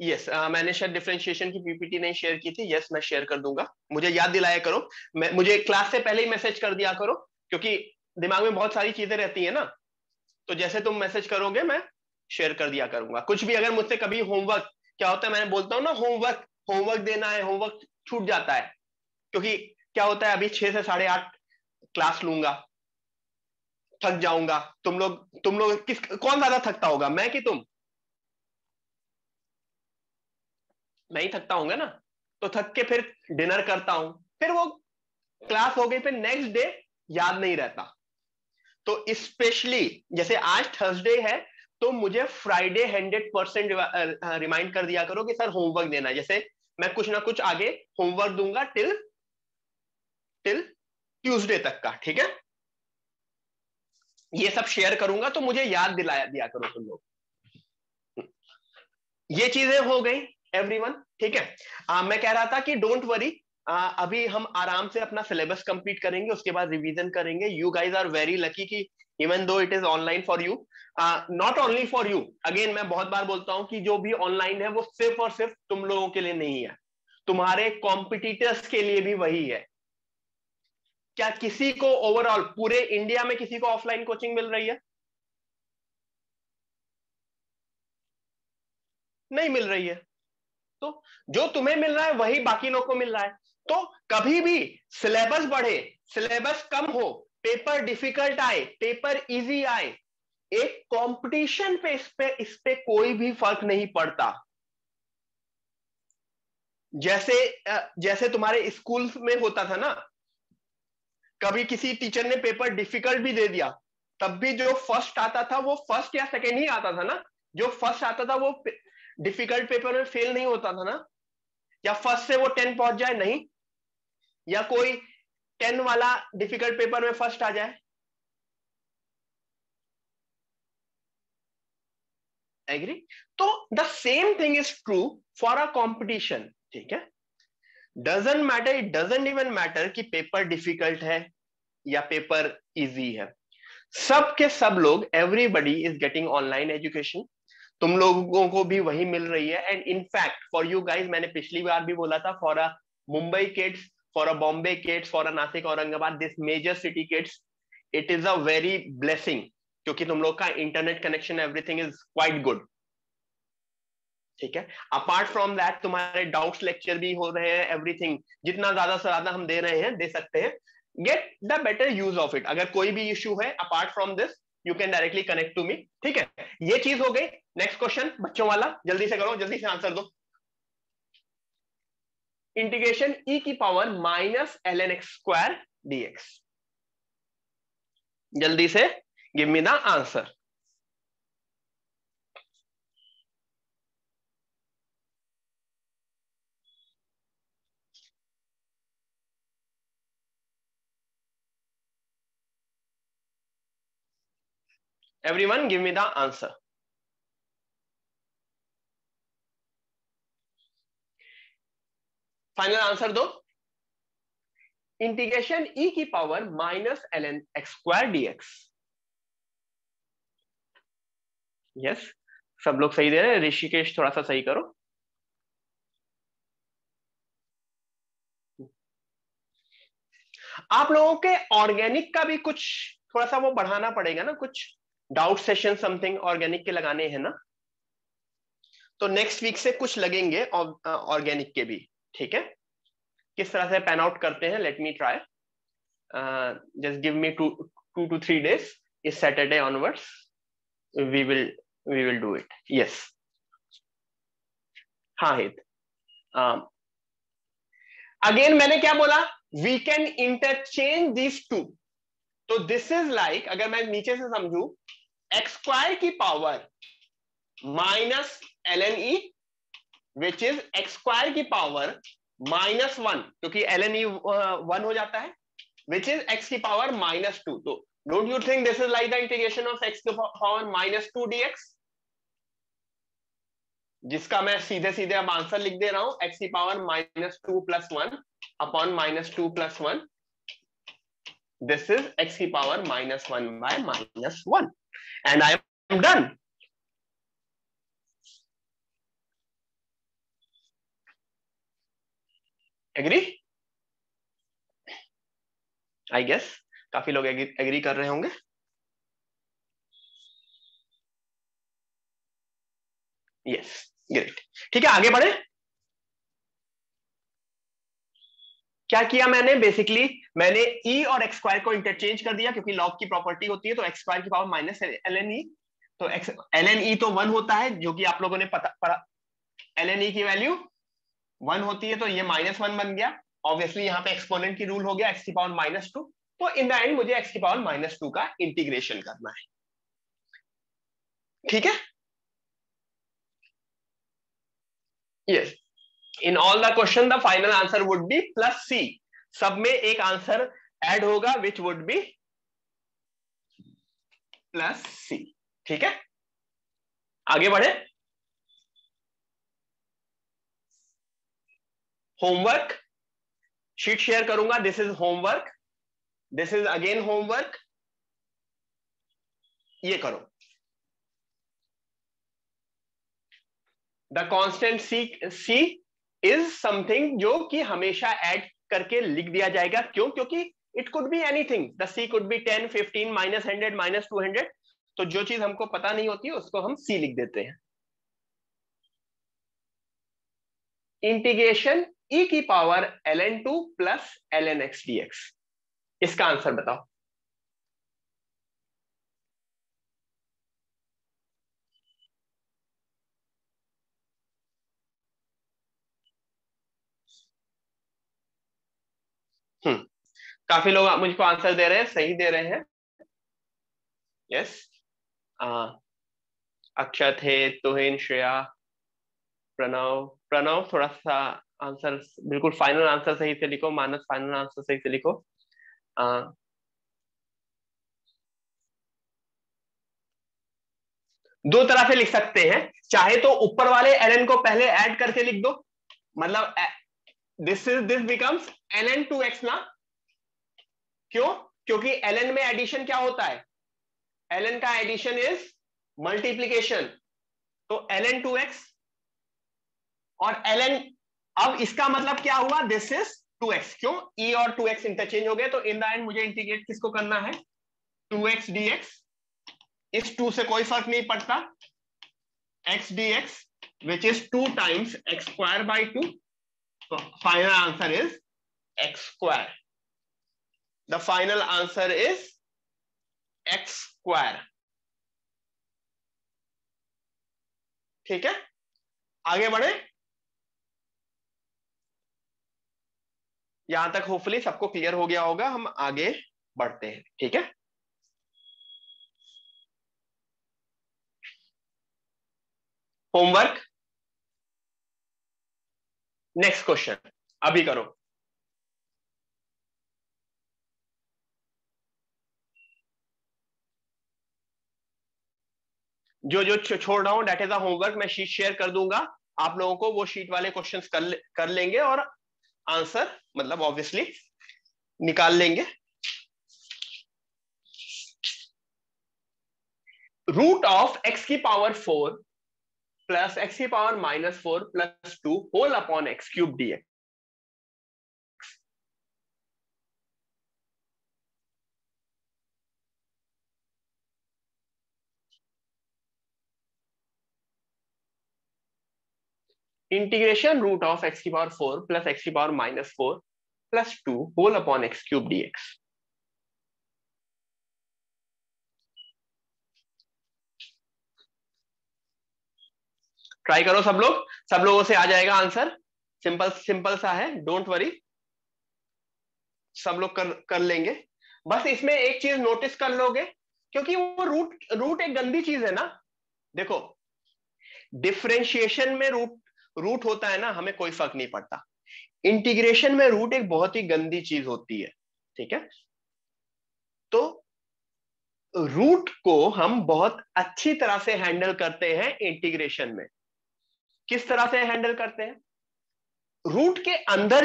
यस, मैंने शायद डिफरेंशिएशन की पीपीटी नहीं शेयर की थी। यस, मैं शेयर कर दूंगा, मुझे याद दिलाया करो, मुझे क्लास से पहले ही मैसेज कर दिया करो, क्योंकि दिमाग में बहुत सारी चीजें रहती है ना, तो जैसे तुम मैसेज करोगे मैं शेयर कर दिया करूंगा। कुछ भी अगर मुझसे कभी होमवर्क, क्या होता है, मैंने बोलता हूँ ना, होमवर्क होमवर्क देना है, होमवर्क छूट जाता है, क्योंकि क्या होता है, अभी 6 से 8:30 क्लास लूंगा, थक जाऊंगा। तुम लोग किस, कौन ज्यादा थकता होगा, मैं कि तुम? मैं ही थकता होऊंगा ना, तो थक के फिर डिनर करता हूं, फिर वो क्लास हो गई, फिर नेक्स्ट डे याद नहीं रहता। तो स्पेशली जैसे आज थर्सडे है, तो मुझे फ्राइडे 100% रिमाइंड कर दिया करो कि सर होमवर्क देना है। जैसे मैं कुछ ना कुछ आगे होमवर्क दूंगा टिल टिल ट्यूसडे तक का। ठीक है, ये सब शेयर करूंगा, तो मुझे याद दिलाया दिया करो तुम लोग। ये चीजें हो गई एवरीवन। ठीक है, मैं कह रहा था कि डोंट वरी, अभी हम आराम से अपना सिलेबस कंप्लीट करेंगे, उसके बाद रिवीजन करेंगे। You guys are very lucky कि even though it is online for you, not only for you, again मैं बहुत बार बोलता हूं कि जो भी ऑनलाइन है वो सिर्फ और सिर्फ तुम लोगों के लिए नहीं है, तुम्हारे कॉम्पिटिटर्स के लिए भी वही है। क्या किसी को ओवरऑल पूरे इंडिया में किसी को ऑफलाइन कोचिंग मिल रही है? नहीं मिल रही है। तो जो तुम्हें मिल रहा है वही बाकी लोग को मिल रहा है। तो कभी भी सिलेबस बढ़े, सिलेबस कम हो, पेपर डिफिकल्ट आए, पेपर इजी आए, एक कंपटीशन पे इस पे कोई भी फर्क नहीं पड़ता। जैसे जैसे तुम्हारे स्कूल में होता था ना, कभी किसी टीचर ने पेपर डिफिकल्ट भी दे दिया, तब भी जो फर्स्ट आता था वो फर्स्ट या सेकेंड ही आता था ना, जो फर्स्ट आता था वो डिफिकल्ट पेपर में फेल नहीं होता था ना, या फर्स्ट से वो 10 पहुंच जाए, नहीं, या कोई 10 वाला डिफिकल्ट पेपर में फर्स्ट आ जाए। एग्री? तो the same thing is true for a competition. ठीक है, doesn't matter, it doesn't even matter कि पेपर डिफिकल्ट है या पेपर इजी है, सब के सब लोग, everybody is getting online education, तुम लोगों को भी वही मिल रही है। And in fact for you guys, मैंने पिछली बार भी बोला था, for a Mumbai kids, for a Bombay kids, for a Nashik Aurangabad, this major city kids, it is a very blessing, क्योंकि तुम लोग का internet connection everything is quite good. ठीक है, अपार्ट फ्रॉम दैट तुम्हारे डाउट्स लेक्चर भी हो रहे हैं, एवरीथिंग जितना ज्यादा से ज्यादा हम दे रहे हैं, दे सकते हैं, get the better use of it. अगर कोई भी इश्यू है apart from this, you can directly connect to me. ठीक है, ये चीज हो गई। नेक्स्ट क्वेश्चन बच्चों वाला, जल्दी से करो, जल्दी से आंसर दो। इंटीग्रेशन ई की पावर -ln x² dx, जल्दी से give me the answer. Everyone give me the answer. Final answer दो। इंटीग्रेशन e की power minus ln x square dx। Yes, सब लोग सही दे रहे हैं। ऋषिकेश थोड़ा सा सही करो। आप लोगों के ऑर्गेनिक का भी कुछ थोड़ा सा वो बढ़ाना पड़ेगा ना, कुछ डाउट सेशन समथिंग ऑर्गेनिक के लगाने हैं ना, तो नेक्स्ट वीक से कुछ लगेंगे ऑर्गेनिक के भी। ठीक है, किस तरह से पैन आउट करते हैं, let me try. Just give me 2 to 3 days, इस Saturday onwards we will do it. Yes, हाँ हित। अगेन मैंने क्या बोला, we can interchange this two. तो दिस इज लाइक, अगर मैं नीचे से समझू, एक्स स्क्वायर की power minus ln e which is x square की पावर माइनस 1, क्योंकि ln e 1 हो जाता है, विच इज एक्स की पावर माइनस 2। तो don't you think this is like the integration of x की पावर माइनस 2 dx, जिसका मैं सीधे सीधे अब आंसर लिख दे रहा हूं, एक्स की power minus 2 plus 1 upon minus 2 plus 1। This is x की power minus 1 by minus 1 and I am done. Agree? I guess काफी लोग एग्री कर रहे होंगे। Yes, great. ठीक है, आगे बढ़े। क्या किया मैंने, बेसिकली मैंने e और एक्स स्क्वायर को इंटरचेंज कर दिया, क्योंकि लॉग की प्रॉपर्टी होती है, तो एक्स स्क्वायर की पावर माइनस ln e, तो ln e तो 1 होता है, जो कि आप लोगों ने पता पढ़ा, ln e की वैल्यू 1 होती है, तो ये -1 बन गया। ऑब्वियसली यहाँ पे एक्सपोनेंट की रूल हो गया, एक्स की पावर -2, तो इन द एंड मुझे एक्स की पावर -2 का इंटीग्रेशन करना है। ठीक है, yes. In all the question the final answer would B +c। सब में एक आंसर ऐड होगा विच वुड बी +c। ठीक है, आगे बढ़े। होमवर्क शीट शेयर करूंगा, this is homework, this is again homework. ये करो, the constant c is something जो कि हमेशा ऐड करके लिख दिया जाएगा। क्यों? क्योंकि it could be anything, the c could be 10, 15, -100, -200, तो जो चीज हमको पता नहीं होती है उसको हम c लिख देते हैं। इंटीग्रेशन e की power ln2 plus ln x dx, इसका आंसर बताओ। काफी लोग मुझको आंसर दे रहे हैं, सही दे रहे हैं। यस, अक्षत है, तुहिन, श्रेया, प्रणव। प्रणव थोड़ा सा आंसर बिल्कुल फाइनल आंसर सही से लिखो, मानस फाइनल आंसर सही से लिखो। दो तरह से लिख सकते हैं, चाहे तो ऊपर वाले ln को पहले ऐड करके लिख दो, मतलब दिस बिकम्स ln2x ना। क्यों? क्योंकि ln में एडिशन क्या होता है, ln का एडिशन इज मल्टीप्लीकेशन, तो ln2x और ln, अब इसका मतलब क्या हुआ, दिस इज 2x। क्यों? e और 2x इंटरचेंज हो गए, तो इन द एंड मुझे इंटीग्रेट किसको करना है, 2x dx। इस 2 से कोई फर्क नहीं पड़ता, x dx which is 2 times x square by 2, so final answer is x square, the final answer is x square। ठीक है, आगे बढ़े। यहां तक होपफुली सबको क्लियर हो गया होगा, हम आगे बढ़ते हैं। ठीक है, होमवर्क नेक्स्ट क्वेश्चन अभी करो। जो जो छोड़ रहा हूं डेट इज अ होमवर्क, मैं शीट शेयर कर दूंगा आप लोगों को, वो शीट वाले क्वेश्चंस कर लेंगे और आंसर मतलब ऑब्वियसली निकाल लेंगे। रूट ऑफ x की पावर 4 प्लस x की power -4 plus 2 whole upon x cube dx। Integration root of x की पावर 4 प्लस x की power -4 plus 2 whole upon x cube dx। Try करो सब लोग, सब लोगों से आ जाएगा आंसर, सिंपल सिंपल सा है, डोंट वरी, सब लोग कर लेंगे। बस इसमें एक चीज नोटिस कर लोगे, क्योंकि वो रूट एक गंदी चीज है ना। देखो डिफरेंशिएशन में रूट होता है ना, हमें कोई फर्क नहीं पड़ता। इंटीग्रेशन में रूट एक बहुत ही गंदी चीज होती है, ठीक है। तो रूट को हम बहुत अच्छी तरह से हैंडल करते हैं इंटीग्रेशन में। किस तरह से हैंडल करते हैं? रूट के अंदर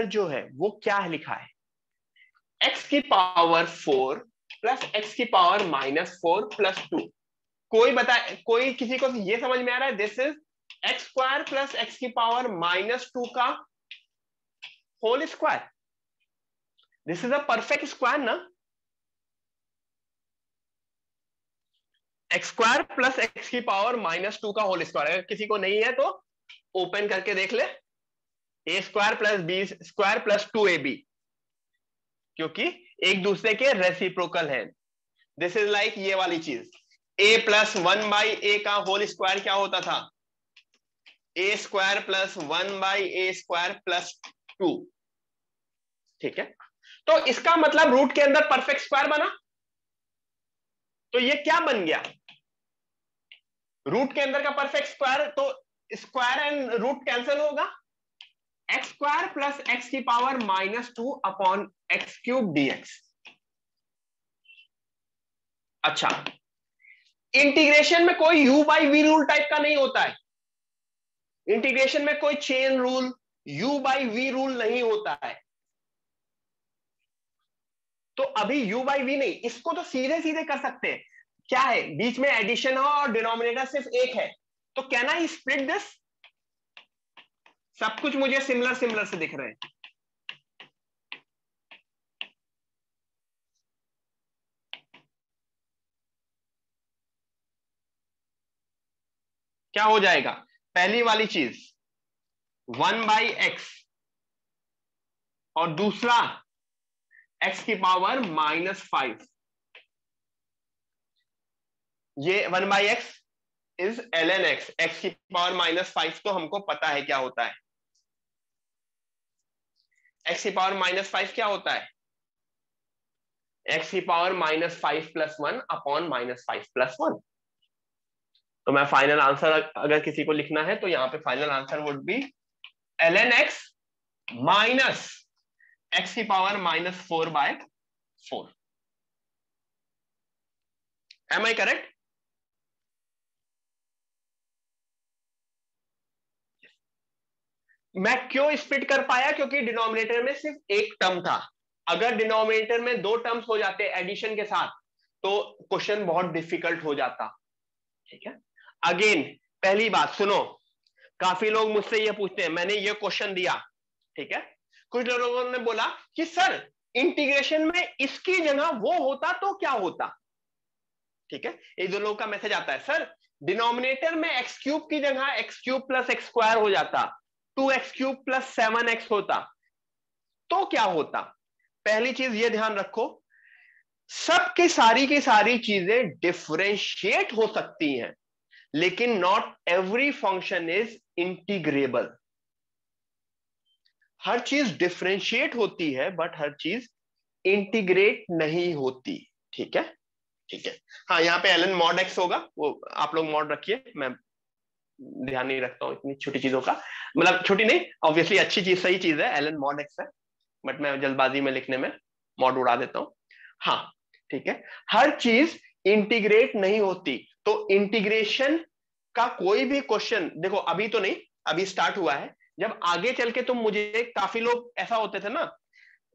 जो है वो क्या लिखा है, x की पावर 4 प्लस x की पावर -4 प्लस 2। कोई किसी को ये समझ में आ रहा है? This is x square plus x की पावर -2 का whole square. This is a perfect square ना। एक्स स्क्वायर प्लस एक्स की पावर -2 का होल स्क्वायर। अगर किसी को नहीं है तो ओपन करके देख ले, A square plus B square plus 2ab, क्योंकि एक दूसरे के रेसिप्रोकल है। दिस इज लाइक ये वाली चीज, a प्लस 1/a का होल स्क्वायर क्या होता था? a square plus 1/a square plus 2, ठीक है। तो इसका मतलब रूट के अंदर परफेक्ट स्क्वायर बना। तो ये क्या बन गया? रूट के अंदर का परफेक्ट स्क्वायर, तो स्क्वायर एंड रूट कैंसिल होगा। एक्स स्क्वायर प्लस एक्स की power -2 upon x cube dx। अच्छा, इंटीग्रेशन में कोई u by v rule type का नहीं होता है। इंटीग्रेशन में कोई chain rule, u by v rule नहीं होता है। तो अभी u बाई वी नहीं, इसको तो सीधे सीधे कर सकते हैं। क्या है? बीच में एडिशन हो और डिनोमिनेटर सिर्फ एक है, तो कैन आई स्प्लिट दिस? सब कुछ मुझे सिमिलर सिमिलर से दिख रहे हैं। क्या हो जाएगा? पहली वाली चीज 1/x और दूसरा x की पावर -5। ये 1/x is ln x, x की पावर -5 तो हमको पता है क्या होता है। x की पावर -5 क्या होता है? x की पावर -5 प्लस 1 अपॉन -5 प्लस 1। तो मैं फाइनल आंसर अगर किसी को लिखना है तो यहां पे final answer would be ln x minus x की पावर -4/4। Am I correct? मैं क्यों स्प्लिट कर पाया? क्योंकि डिनोमिनेटर में सिर्फ एक टर्म था। अगर डिनोमिनेटर में 2 टर्म्स हो जाते एडिशन के साथ तो क्वेश्चन बहुत डिफिकल्ट हो जाता, ठीक है। अगेन पहली बात सुनो, काफी लोग मुझसे ये पूछते हैं, मैंने ये क्वेश्चन दिया, ठीक है, कुछ लोगों ने बोला कि सर इंटीग्रेशन में इसकी जगह वो होता तो क्या होता, ठीक है। एक दो लोगों का मैसेज आता है, सर डिनोमिनेटर में एक्स क्यूब की जगह x cube plus x square हो जाता, 2x क्यूब प्लस 7x होता, तो क्या होता? पहली चीज ये ध्यान रखो, सबकी सारी की सारी चीजें डिफरेंशिएट हो सकती हैं, लेकिन not every function is integrable. हर चीज डिफरेंशिएट होती है बट हर चीज इंटीग्रेट नहीं होती, ठीक है, ठीक है। हाँ, यहाँ पे ln mod x होगा, वो आप लोग मॉड रखिए, मैं ध्यान नहीं रखता हूँ इतनी छोटी चीजों का, मतलब छोटी नहीं, ऑब्वियसली अच्छी चीज, सही चीज है, ln mod x है, बट मैं जल्दबाजी में लिखने में मॉड उड़ा देता हूं। हाँ ठीक है, हर चीज इंटीग्रेट नहीं होती। तो इंटीग्रेशन का कोई भी क्वेश्चन, देखो अभी तो नहीं, अभी स्टार्ट हुआ है, जब आगे चल के तुम मुझे, काफी लोग ऐसा होते थे ना,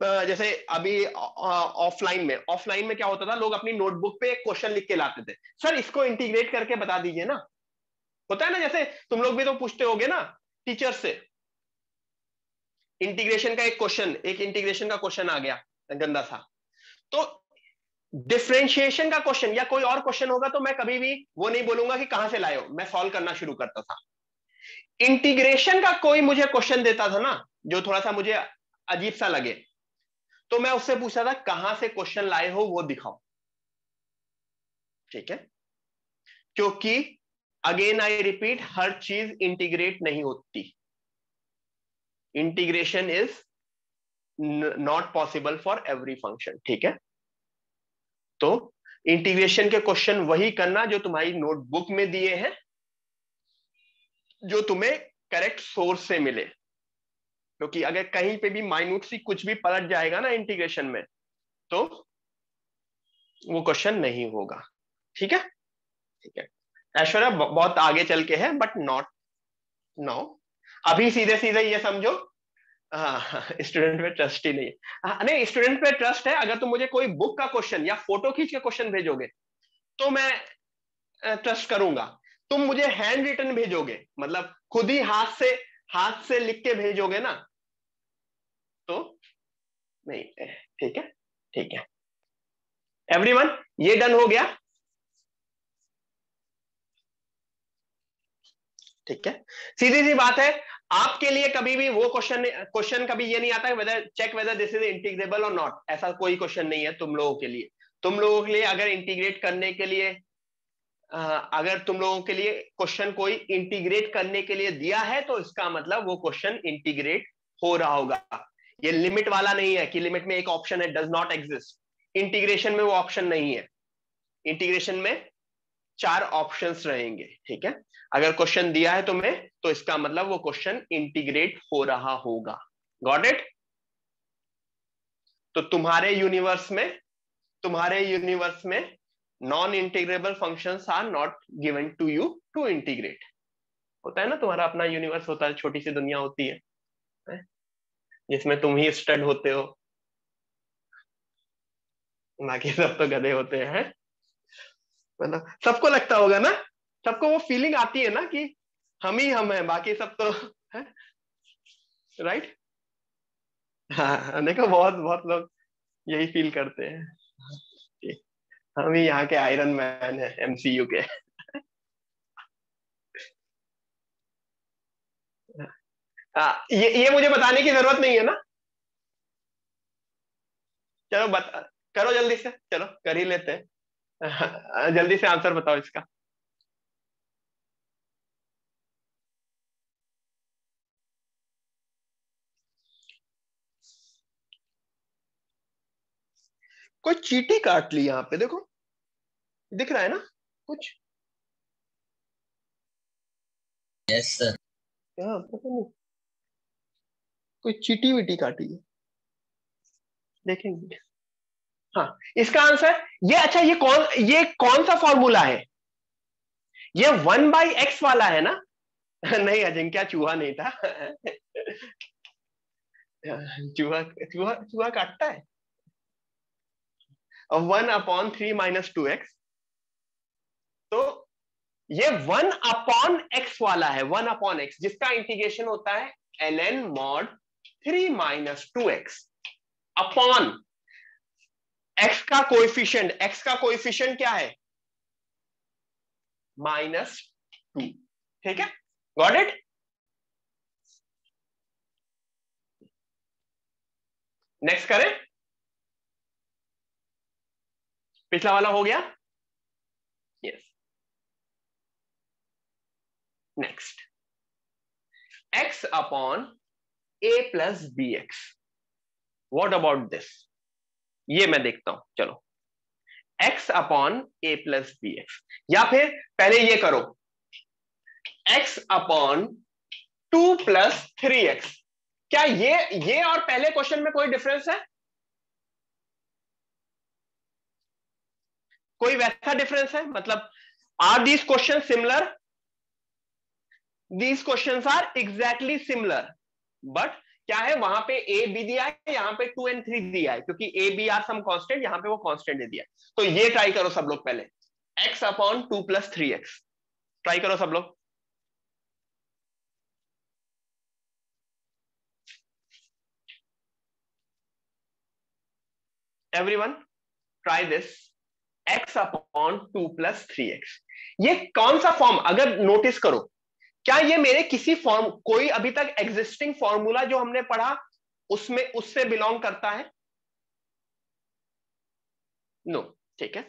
जैसे अभी ऑफलाइन में क्या होता था, लोग अपनी नोटबुक पे एक क्वेश्चन लिख के लाते थे, सर इसको इंटीग्रेट करके बता दीजिए ना। होता है ना, जैसे तुम लोग भी तो पूछते होगे ना टीचर से, इंटीग्रेशन का एक इंटीग्रेशन का क्वेश्चन आ गया गंदा सा, तो डिफरेंशिएशन का क्वेश्चन या कोई और क्वेश्चन होगा तो मैं कभी भी वो नहीं बोलूंगा कि कहां से लाए हो, मैं सॉल्व करना शुरू करता था। इंटीग्रेशन का कोई मुझे क्वेश्चन देता था ना, जो थोड़ा सा मुझे अजीब सा लगे, तो मैं उससे पूछता था कहां से क्वेश्चन लाए हो वो दिखाओ। ठीक है, क्योंकि अगेन आई रिपीट, हर चीज इंटीग्रेट नहीं होती। Integration is not possible for every function. ठीक है, तो इंटीग्रेशन के क्वेश्चन वही करना जो तुम्हारी नोटबुक में दिए हैं, जो तुम्हें करेक्ट सोर्स से मिले, क्योंकि अगर कहीं पे भी माइन्यूट सी कुछ भी पलट जाएगा ना इंटीग्रेशन में, तो वो क्वेश्चन नहीं होगा। ठीक है, ठीक है। ऐश्वर्या बहुत आगे चल के है, बट नॉट नाउ। अभी सीधे सीधे ये समझो, हाँ स्टूडेंट पे ट्रस्ट ही नहीं है। नहीं, स्टूडेंट पे ट्रस्ट है। अगर तुम मुझे कोई बुक का क्वेश्चन या फोटो खींच के क्वेश्चन भेजोगे तो मैं ट्रस्ट करूंगा। तुम मुझे हैंड रिटन भेजोगे, मतलब खुद ही हाथ से लिख के भेजोगे ना, तो नहीं। ठीक है, ठीक है एवरीवन, ये डन हो गया। ठीक है, सीधी सी बात है। आपके लिए कभी भी वो क्वेश्चन कभी ये नहीं आता है whether check whether this is integrable और नॉट, ऐसा कोई क्वेश्चन नहीं है तुम लोगों के लिए। तुम लोगों के लिए अगर इंटीग्रेट करने के लिए अगर तुम लोगों के लिए क्वेश्चन कोई इंटीग्रेट करने के लिए दिया है, तो इसका मतलब वो क्वेश्चन इंटीग्रेट हो रहा होगा। ये लिमिट वाला नहीं है कि लिमिट में एक ऑप्शन है डज नॉट एग्जिस्ट। इंटीग्रेशन में वो ऑप्शन नहीं है। इंटीग्रेशन में 4 ऑप्शंस रहेंगे। ठीक है, अगर क्वेश्चन दिया है तुम्हें, तो इसका मतलब वो क्वेश्चन इंटीग्रेट हो रहा होगा। Got it? तो तुम्हारे यूनिवर्स में non integrable functions are not given to you to integrate. होता है ना, तुम्हारा अपना यूनिवर्स होता है, छोटी सी दुनिया होती है, जिसमें तुम ही स्टड होते हो, बाकी सब तो गधे होते हैं। मतलब सबको लगता होगा ना, सबको वो फीलिंग आती है ना कि हम ही हम हैं, बाकी सब तो है। राइट? हाँ, देखो बहुत बहुत लोग यही फील करते हैं कि हम ही यहाँ के आयरन मैन है, एमसीयू के। ये मुझे बताने की जरूरत नहीं है ना। चलो बता, करो जल्दी से, चलो कर ही लेते हैं। जल्दी से आंसर बताओ इसका। कोई चींटी काट ली यहाँ पे, देखो दिख रहा है ना कुछ? Yes sir. यहाँ पता नहीं, कोई चींटी वीटी काटी है, देखेंगे। हाँ, इसका आंसर ये, अच्छा ये कौन सा फॉर्मूला है? ये 1/x वाला है ना? नहीं अजिंक्य, चूहा नहीं था। चूहा चूहा चूहा काटता है। 1/3 - 2x, तो ये 1/x वाला है, 1/x, जिसका इंटीग्रेशन होता है ln mod 3 - 2x upon x का कोएफिशिएंट क्या है? -2। ठीक है, गॉट इट? नेक्स्ट करें, पिछला वाला हो गया। Yes, next x upon a plus bx, what about this? ये मैं देखता हूं, चलो x upon a plus bx, या फिर पहले ये करो x अपॉन 2 + 3x। क्या ये और पहले क्वेश्चन में कोई डिफरेंस है? कोई वैसा डिफरेंस है? मतलब are these question similar? These questions are exactly similar, but क्या है, वहां पे ए बी दिया है, यहाँ पे 2 and 3 दिया है, क्योंकि a b are some constant, यहाँ पे वो कांस्टेंट दे दिया। तो ये ट्राई करो सब लोग पहले, x अपॉन 2 + 3x ट्राई करो सब लोग। Everyone try this, x upon 2 + 3x। ये कौन सा फॉर्म, अगर नोटिस करो, क्या ये मेरे किसी फॉर्म, कोई अभी तक एग्जिस्टिंग फॉर्मूला जो हमने पढ़ा उसमें, उससे बिलोंग करता है? नो, ठीक है।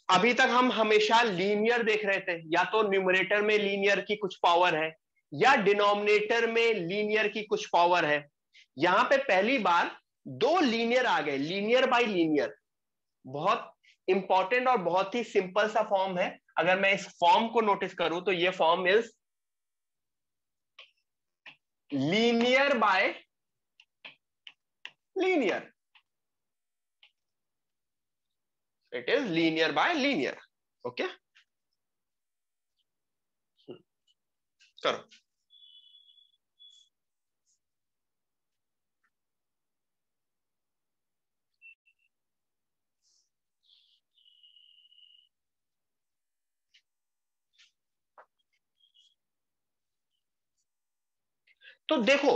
अभी तक हम हमेशा लीनियर देख रहे थे, या तो न्यूमरेटर में लीनियर की कुछ पावर है या डिनोमिनेटर में लीनियर की कुछ पावर है। यहां पे पहली बार 2 लीनियर आ गए, लीनियर बाय लीनियर। बहुत इंपॉर्टेंट और बहुत ही सिंपल सा फॉर्म है। अगर मैं इस फॉर्म को नोटिस करूं तो ये form is linear bye linear, it is linear bye linear. Okay, करो। तो देखो,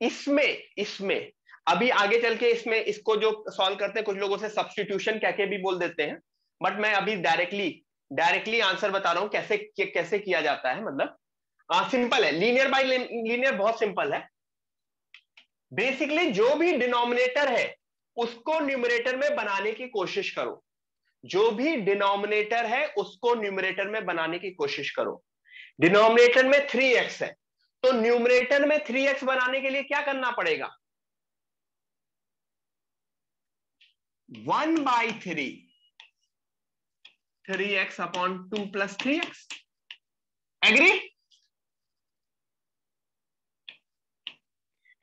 इसमें इसमें अभी आगे चल के इसमें इसको जो सॉल्व करते हैं, कुछ लोगों से सब्स्टिट्यूशन कह के भी बोल देते हैं, बट मैं अभी डायरेक्टली आंसर बता रहा हूं कैसे किया जाता है। मतलब सिंपल है, लीनियर बाय लीनियर बहुत सिंपल है। बेसिकली जो भी डिनोमिनेटर है उसको न्यूमरेटर में बनाने की कोशिश करो, जो भी डिनोमिनेटर है उसको न्यूमरेटर में बनाने की कोशिश करो। डिनोमिनेटर में 3x है, तो न्यूमरेटर में 3x बनाने के लिए क्या करना पड़ेगा? 1/3 3x upon 2 + 3x। Agree?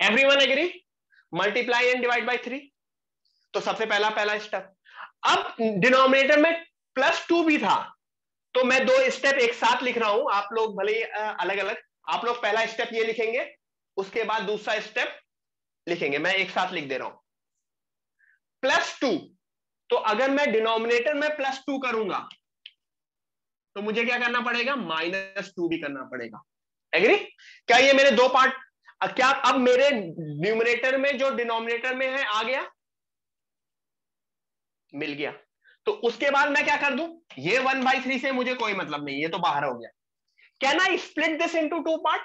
Everyone agree? Multiply and divide by 3। तो सबसे पहला स्टेप। अब डिनोमिनेटर में +2 भी था, तो मैं 2 स्टेप एक साथ लिख रहा हूं, आप लोग भले अलग अलग। आप लोग पहला स्टेप ये लिखेंगे, उसके बाद दूसरा स्टेप लिखेंगे, मैं एक साथ लिख दे रहा हूं। +2, तो अगर मैं डिनोमिनेटर में +2 करूंगा तो मुझे क्या करना पड़ेगा? -2 भी करना पड़ेगा। एग्री? क्या ये मेरे 2 पार्ट, क्या अब मेरे न्यूमरेटर में जो डिनोमिनेटर में है आ गया? मिल गया। तो उसके बाद मैं क्या कर दूं? ये 1/3 से मुझे कोई मतलब नहीं, ये तो बाहर हो गया। Can I split this into 2 part?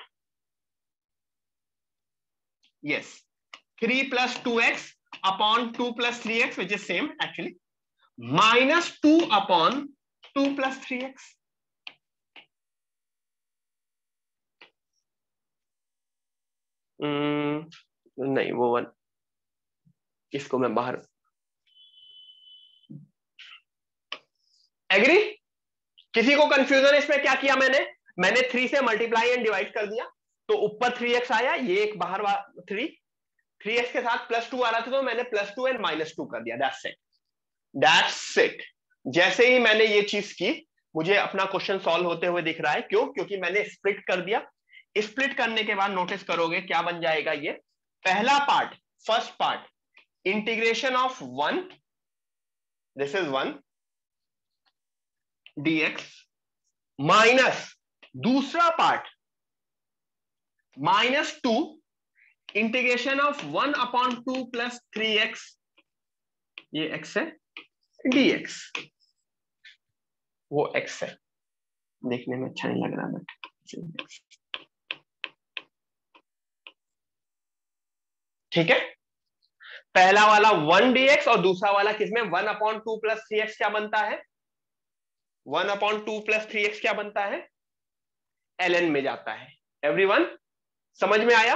Yes, 3 + 2x upon 2 + 3x, which is same actually, -2 upon 2 + 3x। नहीं, वो 1, इसको मैं बाहर। एग्री? किसी को कंफ्यूजन इसमें? क्या किया मैंने 3 से मल्टीप्लाई एंड डिवाइड कर दिया, तो ऊपर 3x आया, ये एक बाहर 3x के साथ +2 आ रहा था, तो मैंने +2 एंड -2 कर दिया। That's it. जैसे ही मैंने ये चीज की, मुझे अपना क्वेश्चन सॉल्व होते हुए दिख रहा है। क्यों? क्योंकि मैंने स्प्लिट कर दिया। स्प्लिट करने के बाद नोटिस करोगे क्या बन जाएगा ये। पहला part, first part, integration of 1, this is 1 dx, minus दूसरा part -2 integration of 1 upon 2 + 3x, ये x है, dx। वो x है, देखने में अच्छा नहीं लग रहा बट ठीक है। पहला वाला 1 dx और दूसरा वाला किसमें? 1 अपॉन 2 + 3x क्या बनता है? 1 अपॉन 2 + 3x क्या बनता है? ln में जाता है। एवरीवन समझ में आया?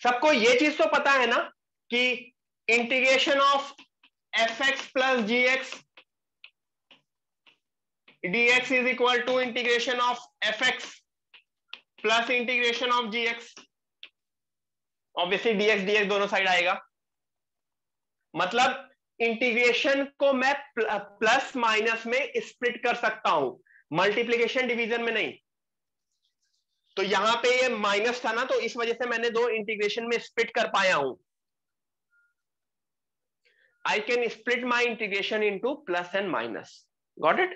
सबको ये चीज तो पता है ना कि integration of fx + gx dx is equal to integration of fx plus integration of gx। Obviously dx दोनों साइड आएगा, मतलब इंटीग्रेशन को मैं प्लस माइनस में स्प्लिट कर सकता हूं, मल्टीप्लीकेशन डिवीजन में नहीं। तो यहां पे ये माइनस था ना, तो इस वजह से मैंने दो इंटीग्रेशन में स्प्लिट कर पाया हूं। I can split my integration into plus and minus. Got it?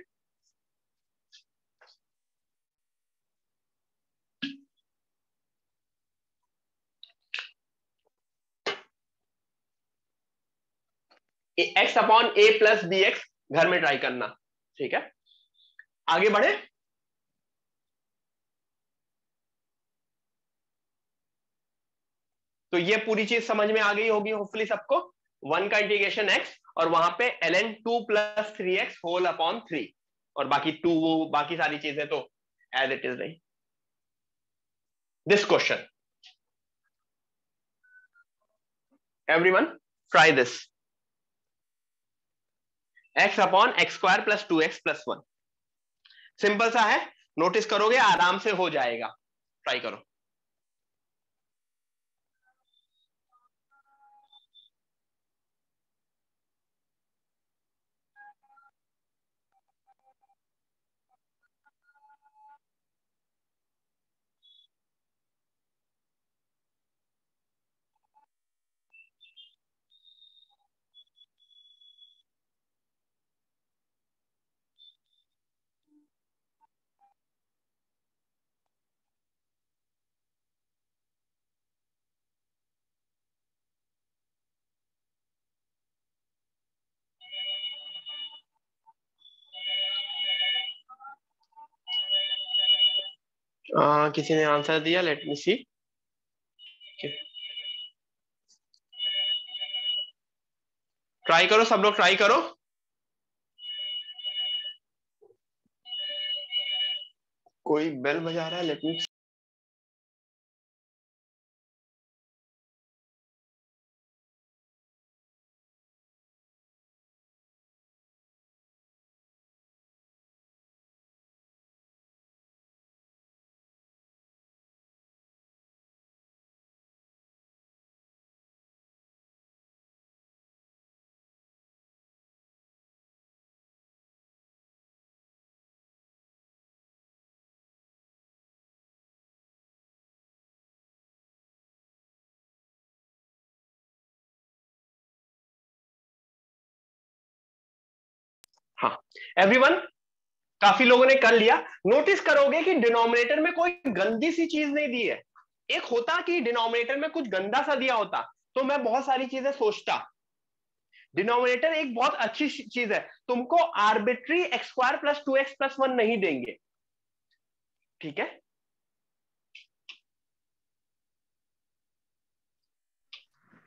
x upon a plus b x घर में ट्राई करना, ठीक है? आगे बढ़े। तो ये पूरी चीज समझ में आ गई होगी होपफुली सबको। 1 का इंटीग्रेशन x और वहां पे ln 2 plus 3x whole upon 3 और बाकी 2 बाकी सारी चीजें तो एज इट इज रही। This question everyone try this. x upon x square plus 2x plus 1 simple सा है, नोटिस करोगे आराम से हो जाएगा। ट्राई करो। किसी ने आंसर दिया? लेट मी सी। ट्राई करो, सब लोग ट्राई करो। कोई बेल बजा रहा है, लेट मी। हाँ एवरीवन, काफी लोगों ने कर लिया। नोटिस करोगे कि डिनोमिनेटर में कोई गंदी सी चीज नहीं दी है। एक होता कि डिनोमिनेटर में कुछ गंदा सा दिया होता तो मैं बहुत सारी चीजें सोचता। डिनोमिनेटर एक बहुत अच्छी चीज है, तुमको arbitrary x square plus 2x plus 1 नहीं देंगे, ठीक है?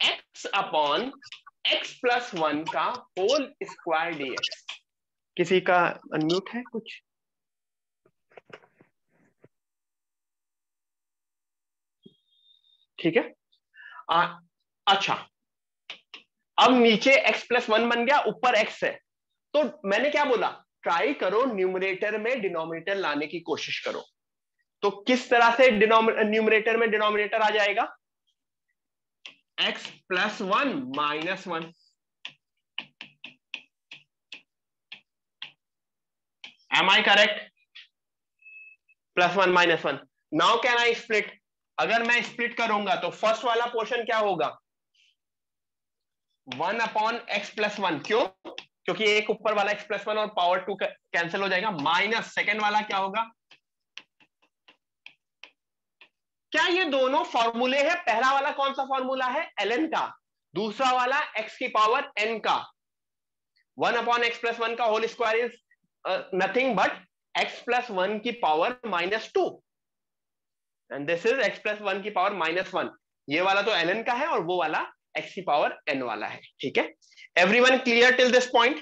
x अपॉन एक्स प्लस 1 का होल स्क्वायर dx। किसी का अनम्यूट है कुछ? ठीक है। अच्छा, अब नीचे x प्लस 1 बन गया, ऊपर x है, तो मैंने क्या बोला? ट्राई करो न्यूमरेटर में डिनोमिनेटर लाने की कोशिश करो। तो किस तरह से न्यूमरेटर में डिनोमिनेटर आ जाएगा? x plus 1 minus 1। Am I correct? Plus 1 minus 1। Now can I split? अगर मैं स्प्लिट करूंगा तो फर्स्ट वाला पोर्शन क्या होगा? 1 अपॉन एक्स प्लस 1। क्यों? क्योंकि एक ऊपर वाला x प्लस 1 और पावर 2 कैंसिल हो जाएगा। माइनस सेकेंड वाला क्या होगा? क्या ये दोनों फॉर्मूले हैं? पहला वाला कौन सा फॉर्मूला है? ln का। दूसरा वाला x की पावर n का। 1 अपॉन एक्स प्लस 1 का whole square is nothing but x plus 1 की power minus 2 and this is x plus 1 की पावर माइनस 1। ये वाला तो ln का है और वो वाला x की पावर n वाला है, ठीक है? Everyone clear till this point?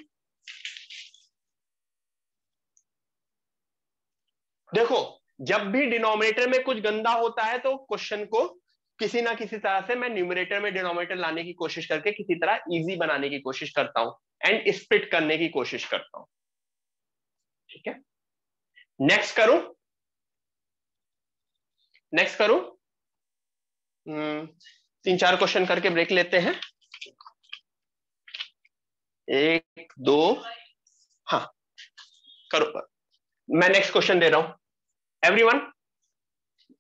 देखो, जब भी डिनोमिनेटर में कुछ गंदा होता है तो क्वेश्चन को किसी ना किसी तरह से मैं न्यूमरेटर में डिनोमिनेटर लाने की कोशिश करके किसी तरह इजी बनाने की कोशिश करता हूं एंड स्प्लिट करने की कोशिश करता हूं, ठीक है? नेक्स्ट करूं? नेक्स्ट करूं? 3-4 क्वेश्चन करके ब्रेक लेते हैं। 1 2, हाँ करो। मैं नेक्स्ट क्वेश्चन दे रहा हूं everyone.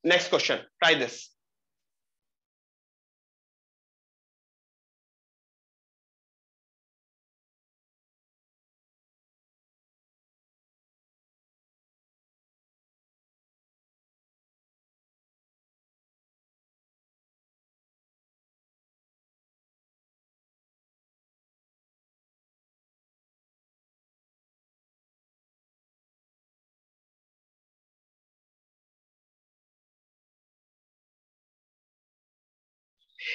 Next question, try this.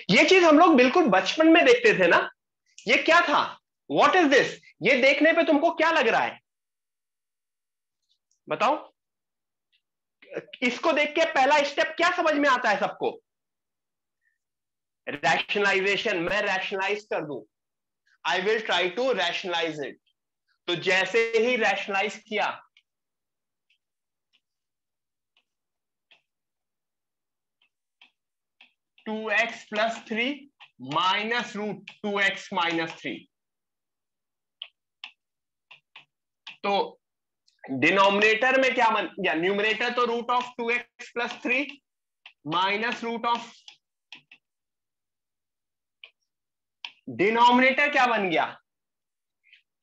ये चीज हम लोग बिल्कुल बचपन में देखते थे ना। ये क्या था? What is this? ये देखने पे तुमको क्या लग रहा है बताओ? इसको देख के पहला स्टेप क्या समझ में आता है सबको? रैशनलाइजेशन। मैं रैशनलाइज कर दूं, I will try to rationalise it. तो जैसे ही रैशनलाइज किया, two x plus 3 minus root 2x minus 3, तो डिनोमिनेटर में क्या बन गया? न्यूमरेटर तो root of 2x plus 3 minus root of, denominator क्या बन गया?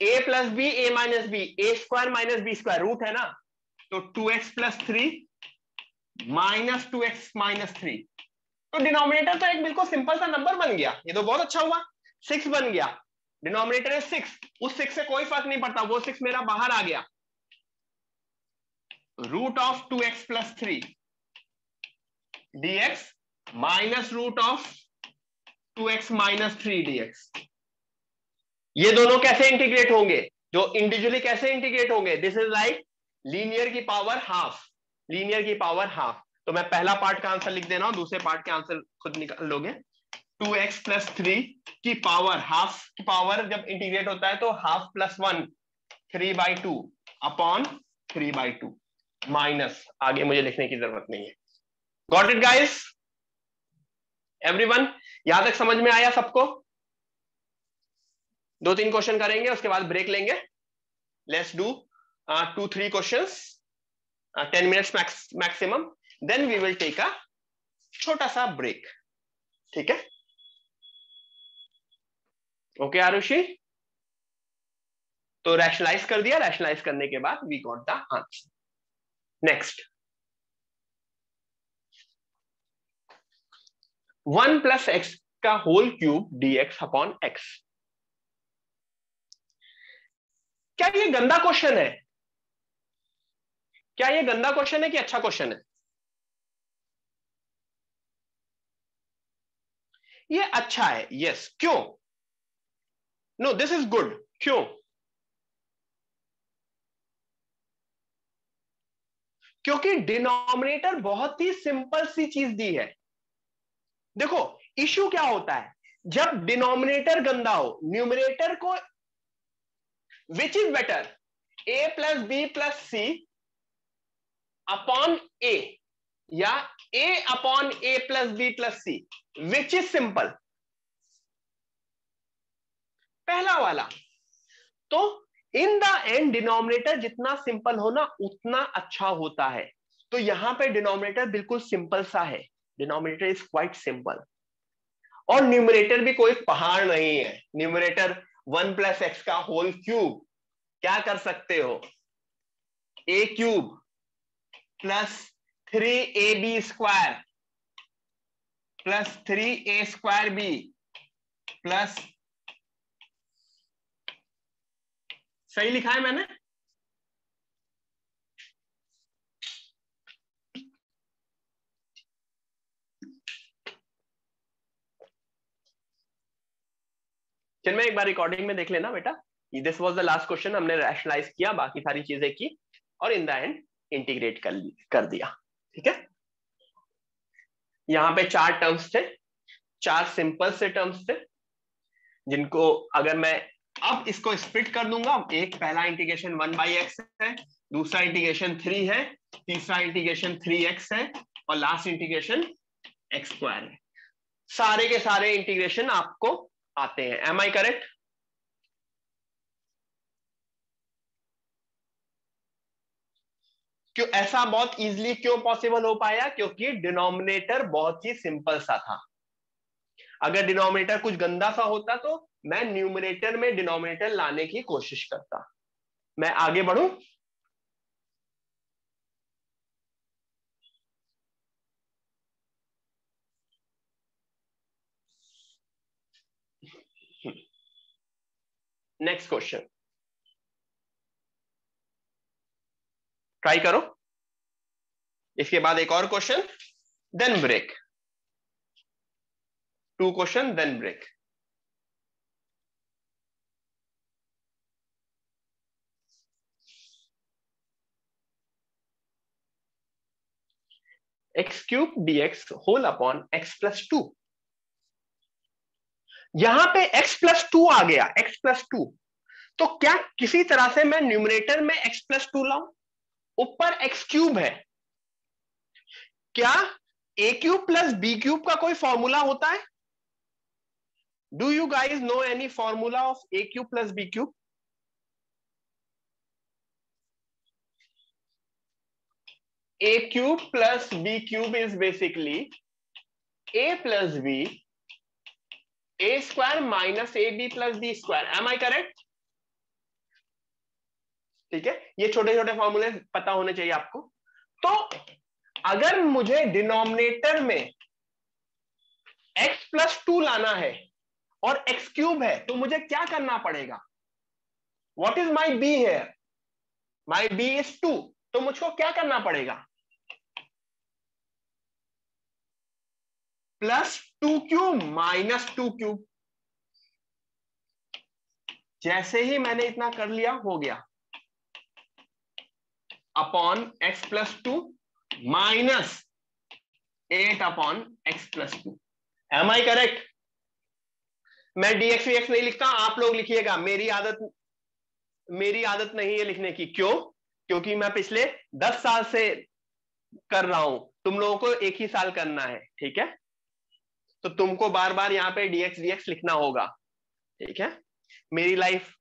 a plus b a minus b, a square minus b square, root है ना, तो 2x plus 3 minus 2x minus 3। तो डिनोमिनेटर तो एक बिल्कुल सिंपल सा नंबर बन गया। ये तो बहुत अच्छा हुआ, 6 बन गया। डिनोमिनेटर है 6, उस 6 से कोई फर्क नहीं पड़ता, वो 6 मेरा बाहर आ गया। Root of 2x plus 3 dx minus root of 2x minus 3 dx। ये दोनों कैसे इंटीग्रेट होंगे? जो इंडिविजुअली कैसे इंटीग्रेट होंगे? दिस इज लाइक लीनियर की पावर हाफ, लीनियर की पावर हाफ। तो मैं पहला पार्ट का आंसर लिख दे रहा हूं, दूसरे पार्ट के आंसर खुद निकाल लोगे। 2x प्लस 3 की पावर हाफ की पावर जब इंटीग्रेट होता है तो हाफ प्लस 1 3/2 अपॉन 3/2 माइनस, आगे मुझे लिखने की जरूरत नहीं है। Got it guys? एवरीवन, यहां तक समझ में आया सबको? 2-3 क्वेश्चन करेंगे, उसके बाद ब्रेक लेंगे। Let's do 2-3 questions, 10 minutes maximum, then we will take a छोटा सा ब्रेक। ठीक है? ओके आरुषि? तो रैशनलाइज कर दिया, रैशनलाइज करने के बाद we got the answer. Next, 1 plus x का whole cube dx upon x। क्या ये गंदा क्वेश्चन है? क्या ये गंदा क्वेश्चन है कि अच्छा क्वेश्चन है? ये अच्छा है, यस। क्यों? No, this is good. क्यों? क्योंकि डिनोमिनेटर बहुत ही सिंपल सी चीज दी है। देखो, इश्यू क्या होता है जब डिनोमिनेटर गंदा हो, न्यूमरेटर को which is better, a plus B plus C upon A या a upon a plus B plus C, which is simple? पहला वाला। तो इन द एंड डिनोमिनेटर जितना सिंपल हो ना उतना अच्छा होता है। तो यहां पे डिनोमिनेटर बिल्कुल सिंपल सा है, डिनोमिनेटर इज क्वाइट सिंपल। और न्यूमरेटर भी कोई पहाड़ नहीं है। न्यूमरेटर 1 प्लस एक्स का होल क्यूब क्या कर सकते हो? A cube plus 3ab square plus 3a square B plus, सही लिखा है मैंने? चल मैं एक बार रिकॉर्डिंग में देख लेना बेटा। This was the last question, हमने रैशनलाइज किया, बाकी सारी चीजें की और इन द एंड इंटीग्रेट कर दिया। ठीक है? यहां पे 4 टर्म्स थे, 4 सिंपल से टर्म्स थे, जिनको अगर मैं अब इसको स्प्लिट कर दूंगा, एक पहला इंटीग्रेशन 1/x है, दूसरा इंटीग्रेशन 3 है, तीसरा इंटीग्रेशन 3x है और लास्ट इंटीग्रेशन x² है। सारे के सारे इंटीग्रेशन आपको आते हैं। Am I correct? क्यों ऐसा बहुत इजीली क्यों पॉसिबल हो पाया? क्योंकि डिनोमिनेटर बहुत ही सिंपल सा था। अगर डिनोमिनेटर कुछ गंदा सा होता तो मैं न्यूमरेटर में डिनोमिनेटर लाने की कोशिश करता। मैं आगे बढ़ूं? नेक्स्ट क्वेश्चन ट्राई करो। इसके बाद एक और question, then break. 2 question then break. X cube dx whole upon x plus 2। यहां पे x प्लस 2 आ गया, x प्लस 2। तो क्या किसी तरह से मैं न्यूमरेटर में x प्लस 2 लाऊं? ऊपर x क्यूब है, क्या a cube plus b cube का कोई फॉर्मूला होता है? Do you guys know any formula of a cube plus b cube? a cube plus b cube is basically a plus b a square minus a b plus B square. Am I correct? ठीक है, ये छोटे छोटे फॉर्मूले पता होने चाहिए आपको। तो अगर मुझे डिनोमिनेटर में x प्लस 2 लाना है और x क्यूब है, तो मुझे क्या करना पड़ेगा? What is my b here? My b is 2, तो मुझको क्या करना पड़ेगा? Plus 2 cube minus 2 cube. जैसे ही मैंने इतना कर लिया, हो गया, upon x plus 2 minus 8 upon x plus 2। Am I correct? मैं dx vx नहीं लिखता, आप लोग लिखिएगा। मेरी आदत नहीं है लिखने की। क्यों? क्योंकि मैं पिछले 10 साल से कर रहा हूं, तुम लोगों को एक ही साल करना है, ठीक है? तो तुमको बार बार यहाँ पे dx dx लिखना होगा, ठीक है? मेरी लाइफ,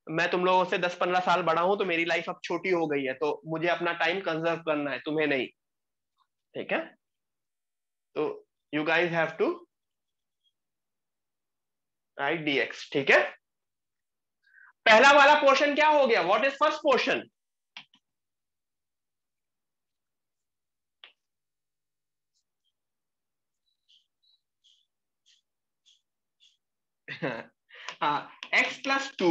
मैं तुम लोगों से 10-15 साल बड़ा हूं, तो मेरी लाइफ अब छोटी हो गई है, तो मुझे अपना टाइम कंजर्व करना है, तुम्हें नहीं, ठीक है? तो you guys have to write dx, ठीक है? पहला वाला पोर्शन क्या हो गया? What is first portion? x plus 2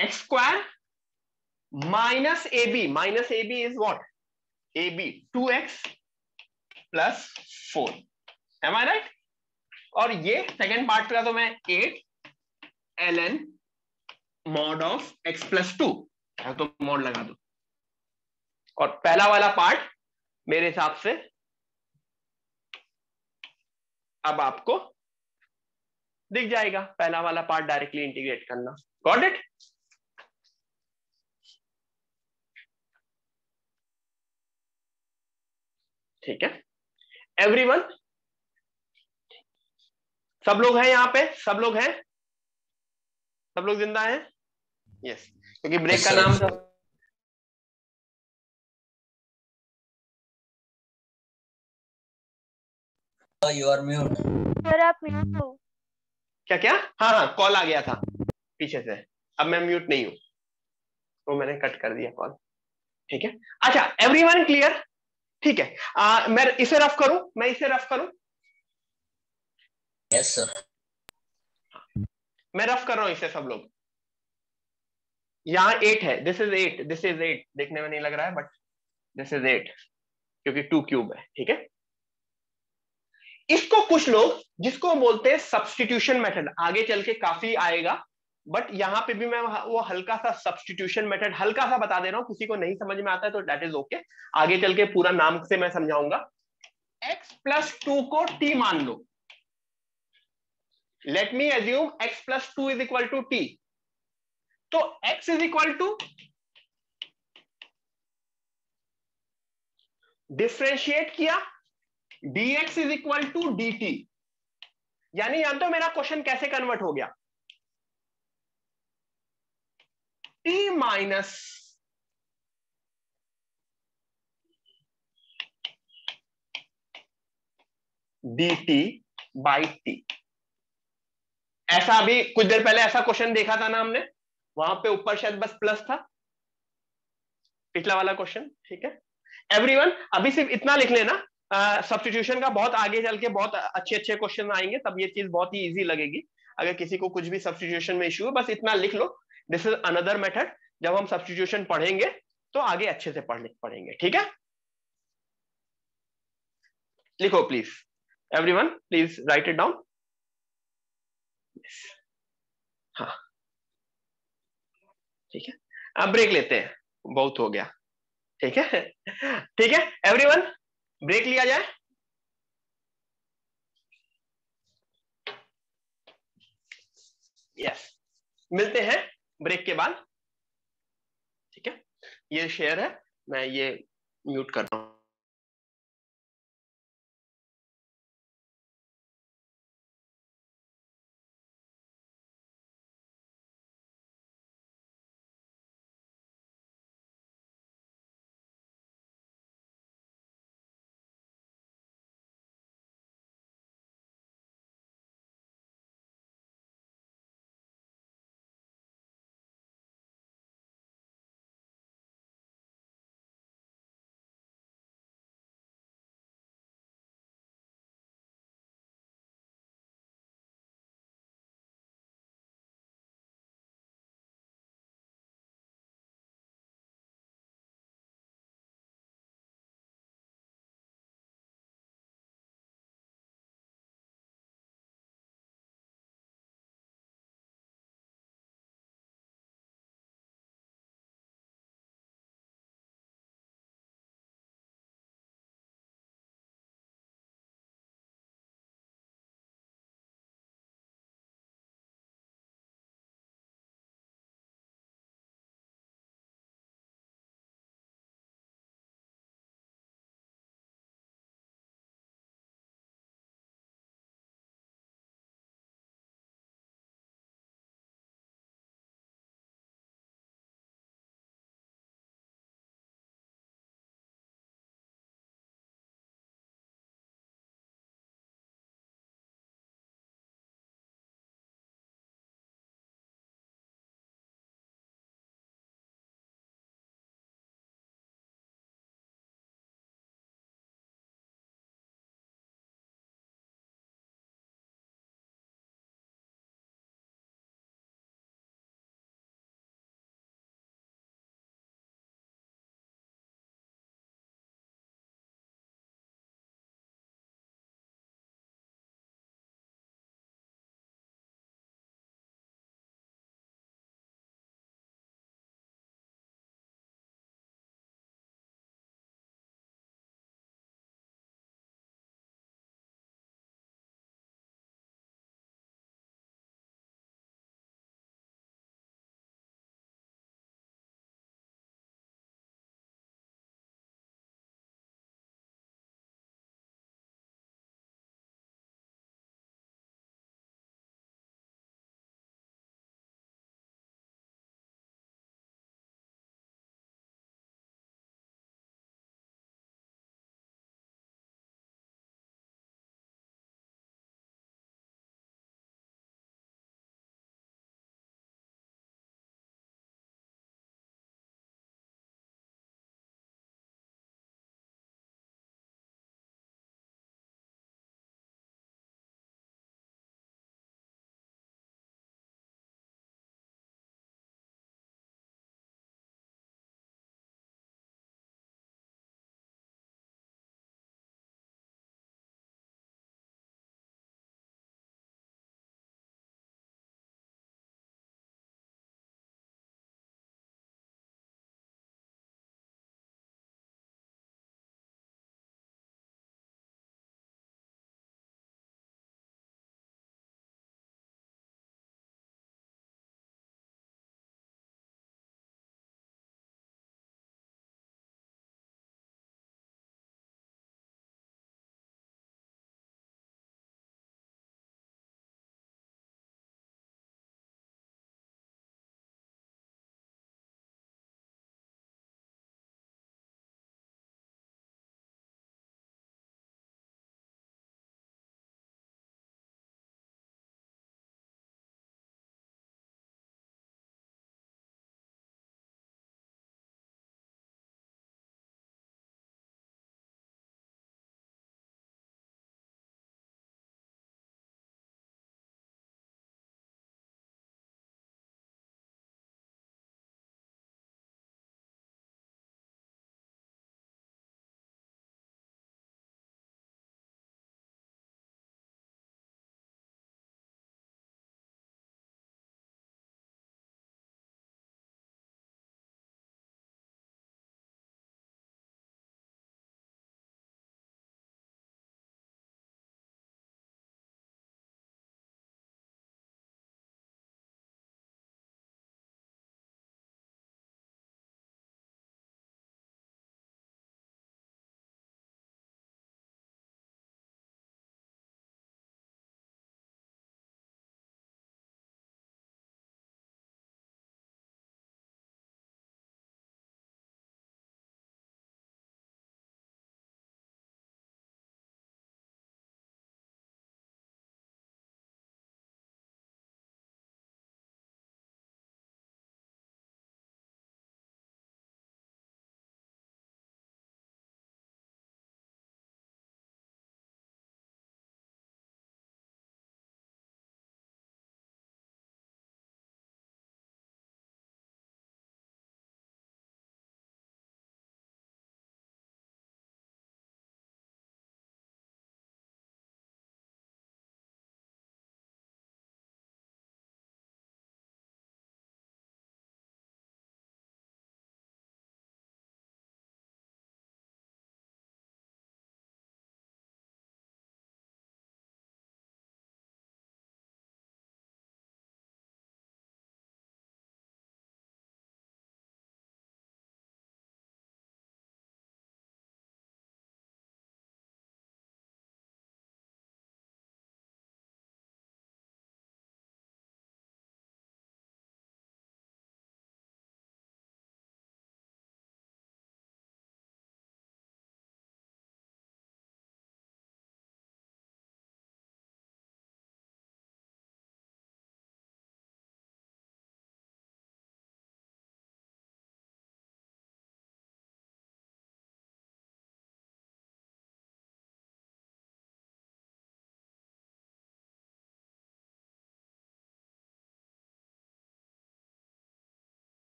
x square minus a b is what? A b 2x plus 4। Am I right? और ये सेकेंड पार्ट का तो मैं 8 ln mod of x plus 2, तो मॉड लगा दो। और पहला वाला पार्ट मेरे हिसाब से अब आपको दिख जाएगा। पहला वाला पार्ट डायरेक्टली इंटीग्रेट करना। Got it? ठीक है एवरीवन? सब लोग हैं यहाँ पे? सब लोग हैं? सब लोग जिंदा हैं? यस, क्योंकि ब्रेक का नाम था। You are mute. सर आप म्यूट हो। क्या क्या? हाँ हाँ, कॉल आ गया था पीछे से। अब मैं म्यूट नहीं हूं, तो मैंने कट कर दिया कॉल, ठीक है? अच्छा, एवरीवन क्लियर? ठीक है, मैं इसे रफ करूं, Yes, sir. मैं रफ कर रहा हूं इसे। सब लोग, यहाँ 8 है, दिस इज 8, दिस इज 8, देखने में नहीं लग रहा है बट दिस इज 8, क्योंकि 2 क्यूब है, ठीक है? इसको कुछ लोग जिसको बोलते हैं सब्स्टिट्यूशन मेथड, आगे चल के काफी आएगा, बट यहां पे भी मैं वो हल्का सा सब्स्टिट्यूशन मेथड हल्का सा बता दे रहा हूं। किसी को नहीं समझ में आता है तो दैट इज ओके, आगे चल के पूरा नाम से मैं समझाऊंगा। x प्लस 2 को t मान लो। Let me assume x plus 2 is equal to t। तो x is equal to, differentiate किया, dx is equal to dt। यानी जानते हो मेरा क्वेश्चन कैसे कन्वर्ट हो गया? T minus dt by T. ऐसा अभी कुछ देर पहले ऐसा क्वेश्चन देखा था ना हमने, वहां पे ऊपर शायद बस प्लस था, पिछला वाला क्वेश्चन। ठीक है एवरीवन, अभी सिर्फ इतना लिख लेना, सब्स्टिट्यूशन का बहुत आगे चल के बहुत अच्छे अच्छे क्वेश्चन आएंगे, तब ये चीज बहुत ही इजी लगेगी। अगर किसी को कुछ भी सब्स्टिट्यूशन में इश्यू है, बस इतना लिख लो, दिस इज अनदर मेथड। जब हम सब्स्टिट्यूशन पढ़ेंगे तो आगे अच्छे से पढ़ेंगे। ठीक है, लिखो please, everyone please write it down. हाँ ठीक है, अब ब्रेक लेते हैं, बहुत हो गया। ठीक है ठीक है एवरीवन, ब्रेक लिया जाए। यस, मिलते हैं ब्रेक के बाद। ठीक है, ये शेयर है, मैं ये म्यूट करता हूं।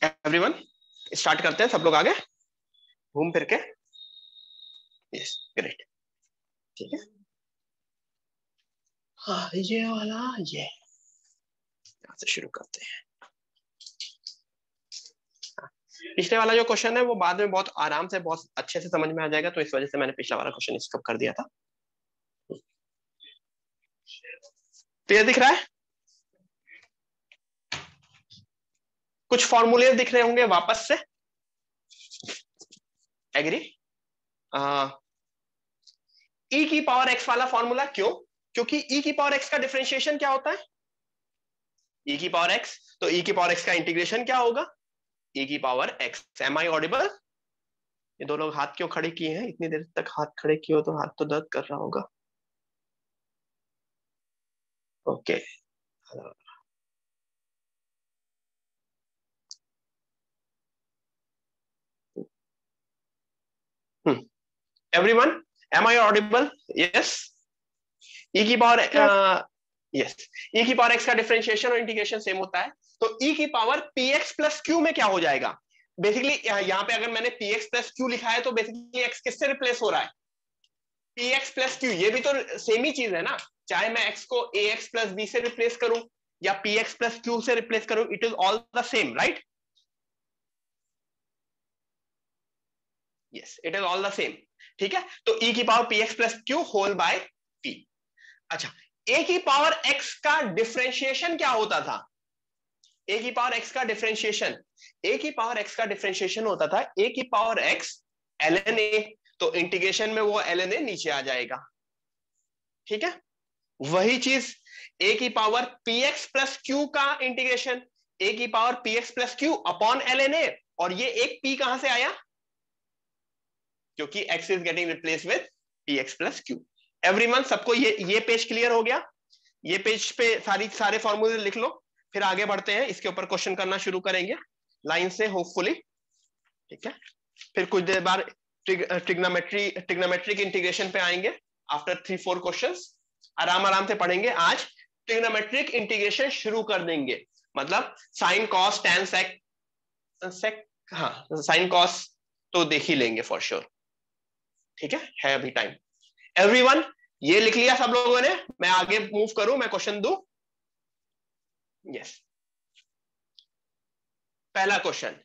एवरीवन स्टार्ट करते हैं, सब लोग आगे घूम फिर के। यस ग्रेट, ठीक है। हाँ ये वाला, ये यहां से शुरू करते हैं। पिछले वाला जो क्वेश्चन है वो बाद में बहुत आराम से बहुत अच्छे से समझ में आ जाएगा, तो इस वजह से मैंने पिछला वाला क्वेश्चन स्किप कर दिया था। क्लियर दिख रहा है? कुछ फॉर्मूले दिख रहे होंगे वापस से, एग्री? ई की पावर एक्स वाला फॉर्मूला, क्यों? क्योंकि ई की पावर एक्स का डिफरेंशिएशन क्या होता है? ई की पावर एक्स, तो ई की पावर एक्स का इंटीग्रेशन क्या होगा? ई की power x. Am I audible? ये दो लोग हाथ क्यों खड़े किए हैं? इतनी देर तक हाथ खड़े किए हो तो हाथ तो दर्द कर रहा होगा। Okay everyone, am I audible? Yes. E की पावर यस, ई की पावर एक्स का डिफरेंशिएशन और इंटीग्रेशन सेम होता है, तो ई की power P x plus Q में क्या हो जाएगा? बेसिकली यहाँ पे अगर मैंने पी एक्स प्लस क्यू लिखा है तो बेसिकली एक्स किससे रिप्लेस हो रहा है? P x plus Q. ये भी तो सेम ही चीज है ना, चाहे मैं एक्स को ए एक्स प्लस बी से रिप्लेस करूं या पी एक्स प्लस क्यू से रिप्लेस करूं, it is all the same, right? Yes, it is all the same, ठीक है। तो ई की power P x plus q whole by p. अच्छा, ए की पावर एक्स का डिफरेंशिएशन क्या होता था? ए की पावर एक्स का डिफरेंशिएशन, ए की पावर एक्स का डिफरेंशिएशन होता था ए की पावर एक्स ln a, तो इंटीग्रेशन में वो ln a नीचे आ जाएगा, ठीक है। वही चीज ए की power P x plus Q का इंटीग्रेशन, ए की power P x plus Q upon ln a, और ये एक p कहां से आया? क्योंकि x is getting replace with P x plus Q. Everyone, सबको ये पेज क्लियर हो गया? ये पेज पे सारे फॉर्मूले लिख लो, फिर आगे बढ़ते हैं, इसके ऊपर क्वेश्चन करना शुरू करेंगे लाइन से होपफुली, ठीक है। फिर कुछ देर बाद ट्रिग्नोमेट्रिक इंटीग्रेशन पे आएंगे आफ्टर 3-4 क्वेश्चंस। आराम आराम से पढ़ेंगे आज, ट्रिग्नोमेट्रिक इंटीग्रेशन शुरू कर देंगे, मतलब साइन कॉस टैन सेक, हाँ साइन कॉस तो देख ही लेंगे फॉर श्योर, ठीक है अभी टाइम। एवरीवन, ये लिख लिया सब लोगों ने? मैं आगे मूव करूं, मैं क्वेश्चन दूं? यस। पहला क्वेश्चन,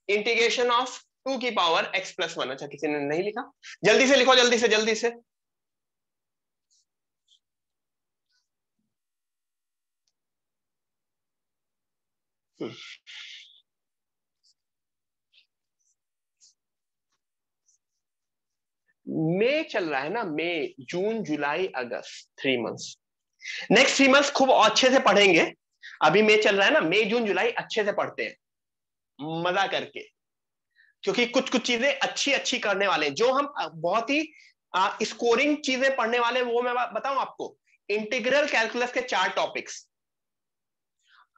इंटीग्रेशन ऑफ 2 की पावर x प्लस 1। अच्छा, किसी ने नहीं लिखा? जल्दी से लिखो, जल्दी से जल्दी से। मई चल रहा है ना, मई जून जुलाई अगस्त, 3 मंथ्स। नेक्स्ट 3 मंथ्स खूब अच्छे से पढ़ेंगे। अभी मई चल रहा है ना, मई जून जुलाई अच्छे से पढ़ते हैं मजा करके, क्योंकि कुछ कुछ चीजें अच्छी अच्छी करने वाले हैं, जो हम बहुत ही स्कोरिंग चीजें पढ़ने वाले, वो मैं बताऊं आपको। इंटीग्रल कैलकुलस के 4 टॉपिक्स।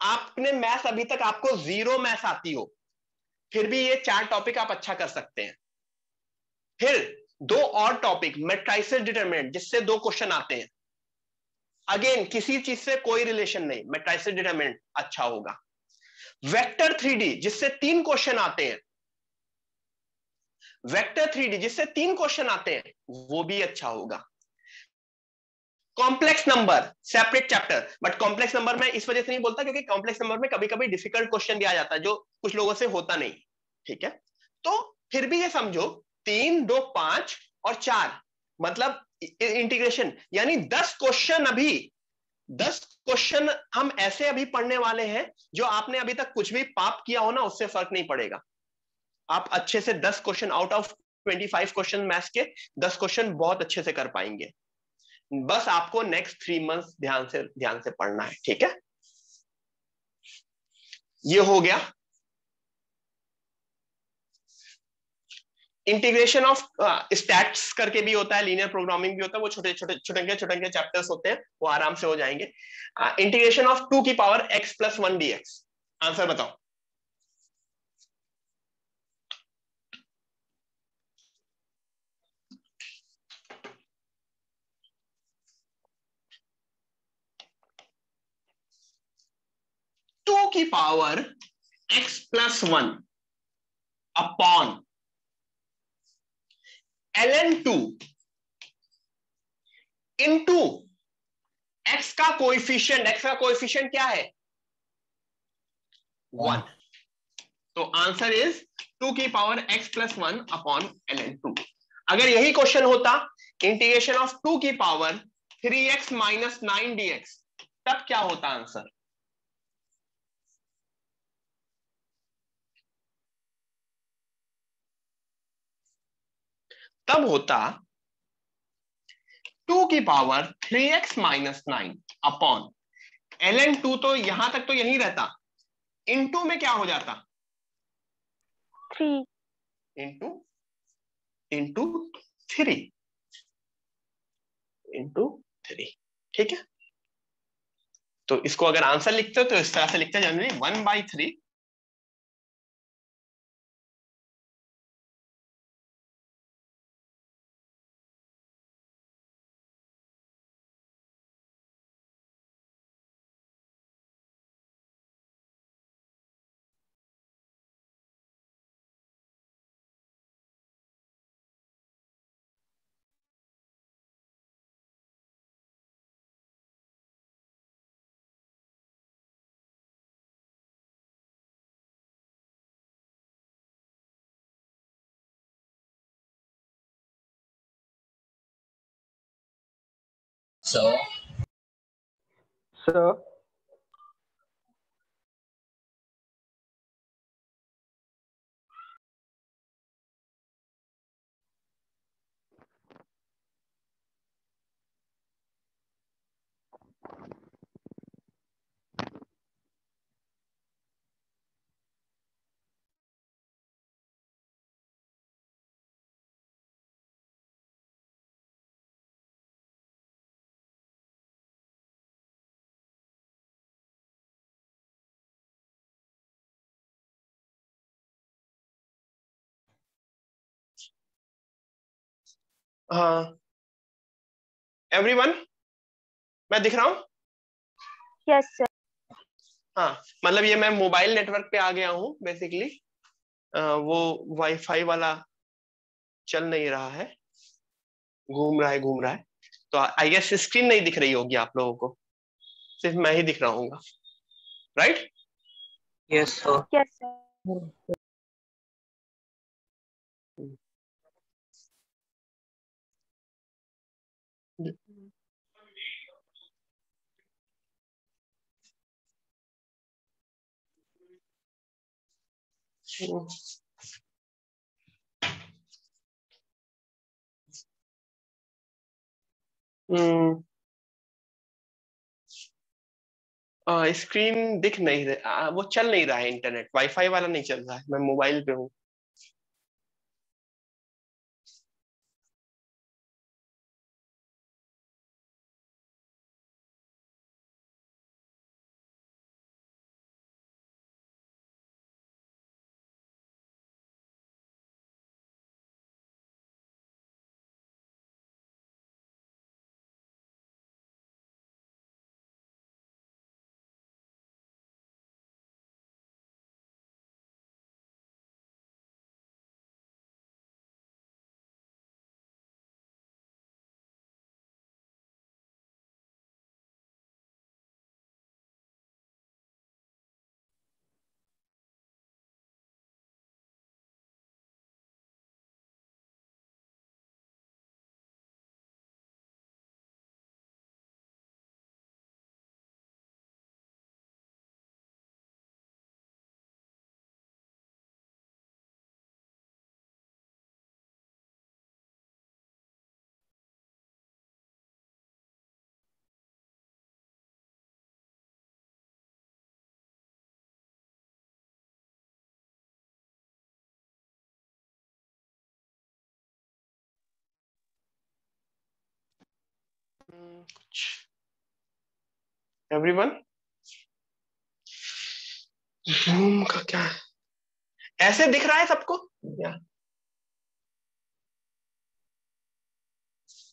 आपने मैथ्स अभी तक आपको 0 मैथ्स आती हो, फिर भी ये 4 टॉपिक आप अच्छा कर सकते हैं। फिर 2 और टॉपिक, मैट्रिसेस डिटरमिनेंट, जिससे 2 क्वेश्चन आते हैं। अगेन किसी चीज से कोई रिलेशन नहीं, मैट्रिसेस डिटरमिनेंट अच्छा होगा। वेक्टर 3D, जिससे 3 क्वेश्चन आते हैं, वेक्टर 3D जिससे 3 क्वेश्चन आते हैं, वो भी अच्छा होगा। Complex number separate chapter, but complex number में इस वजह से नहीं बोलता क्योंकि कॉम्प्लेक्स नंबर में कभी कभी डिफिकल्ट क्वेश्चन दिया जाता है जो कुछ लोगों से होता नहीं, ठीक है। तो फिर भी ये समझो 3, 2, 5 और 4, मतलब इंटीग्रेशन, यानी 10 क्वेश्चन, अभी 10 क्वेश्चन हम ऐसे अभी पढ़ने वाले हैं जो आपने अभी तक कुछ भी पाप किया हो ना, उससे फर्क नहीं पड़ेगा। आप अच्छे से 10 question out of 25 question maths के 10 क्वेश्चन बहुत अच्छे से कर पाएंगे। बस आपको नेक्स्ट 3 मंथ्स ध्यान से पढ़ना है, ठीक है। ये हो गया। इंटीग्रेशन ऑफ स्टैट्स करके भी होता है, लीनियर प्रोग्रामिंग भी होता है, वो छोटे छोटे चैप्टर्स होते हैं, वो आराम से हो जाएंगे। इंटीग्रेशन ऑफ 2 की power x plus 1 dx, answer बताओ। टू की power x+1 upon ln2 into x का कोएफिशिएंट क्या है 1। तो आंसर इज 2 की पावर x+1 अपॉन ln2। अगर यही क्वेश्चन होता इंटीग्रेशन ऑफ 2 की पावर 3x माइनस 9 dx, तब क्या होता आंसर? तब होता 2 की power 3x minus 9 upon ln2, तो यहां तक तो यही रहता, इनटू में क्या हो जाता 3 इंटू 3 इंटू 3। ठीक है, तो इसको अगर आंसर लिखते हो तो इस तरह से लिखते हैं जनरली 1/3 So, So, हाँ एवरीवन, मैं दिख रहा हूं? Yes sir. हाँ, मतलब ये मैं मोबाइल नेटवर्क पे आ गया हूं बेसिकली, वो वाईफाई वाला चल नहीं रहा है, घूम रहा है। तो आई गेस स्क्रीन नहीं दिख रही होगी आप लोगों को, सिर्फ मैं ही दिख रहा हूँ, right? yes, sir. Yes sir. Screen दिख नहीं रहा, वो चल नहीं रहा है, इंटरनेट वाईफाई वाला नहीं चल रहा है, मैं मोबाइल पे हूँ। एवरीवन, जूम का क्या है, ऐसे दिख रहा है सबको या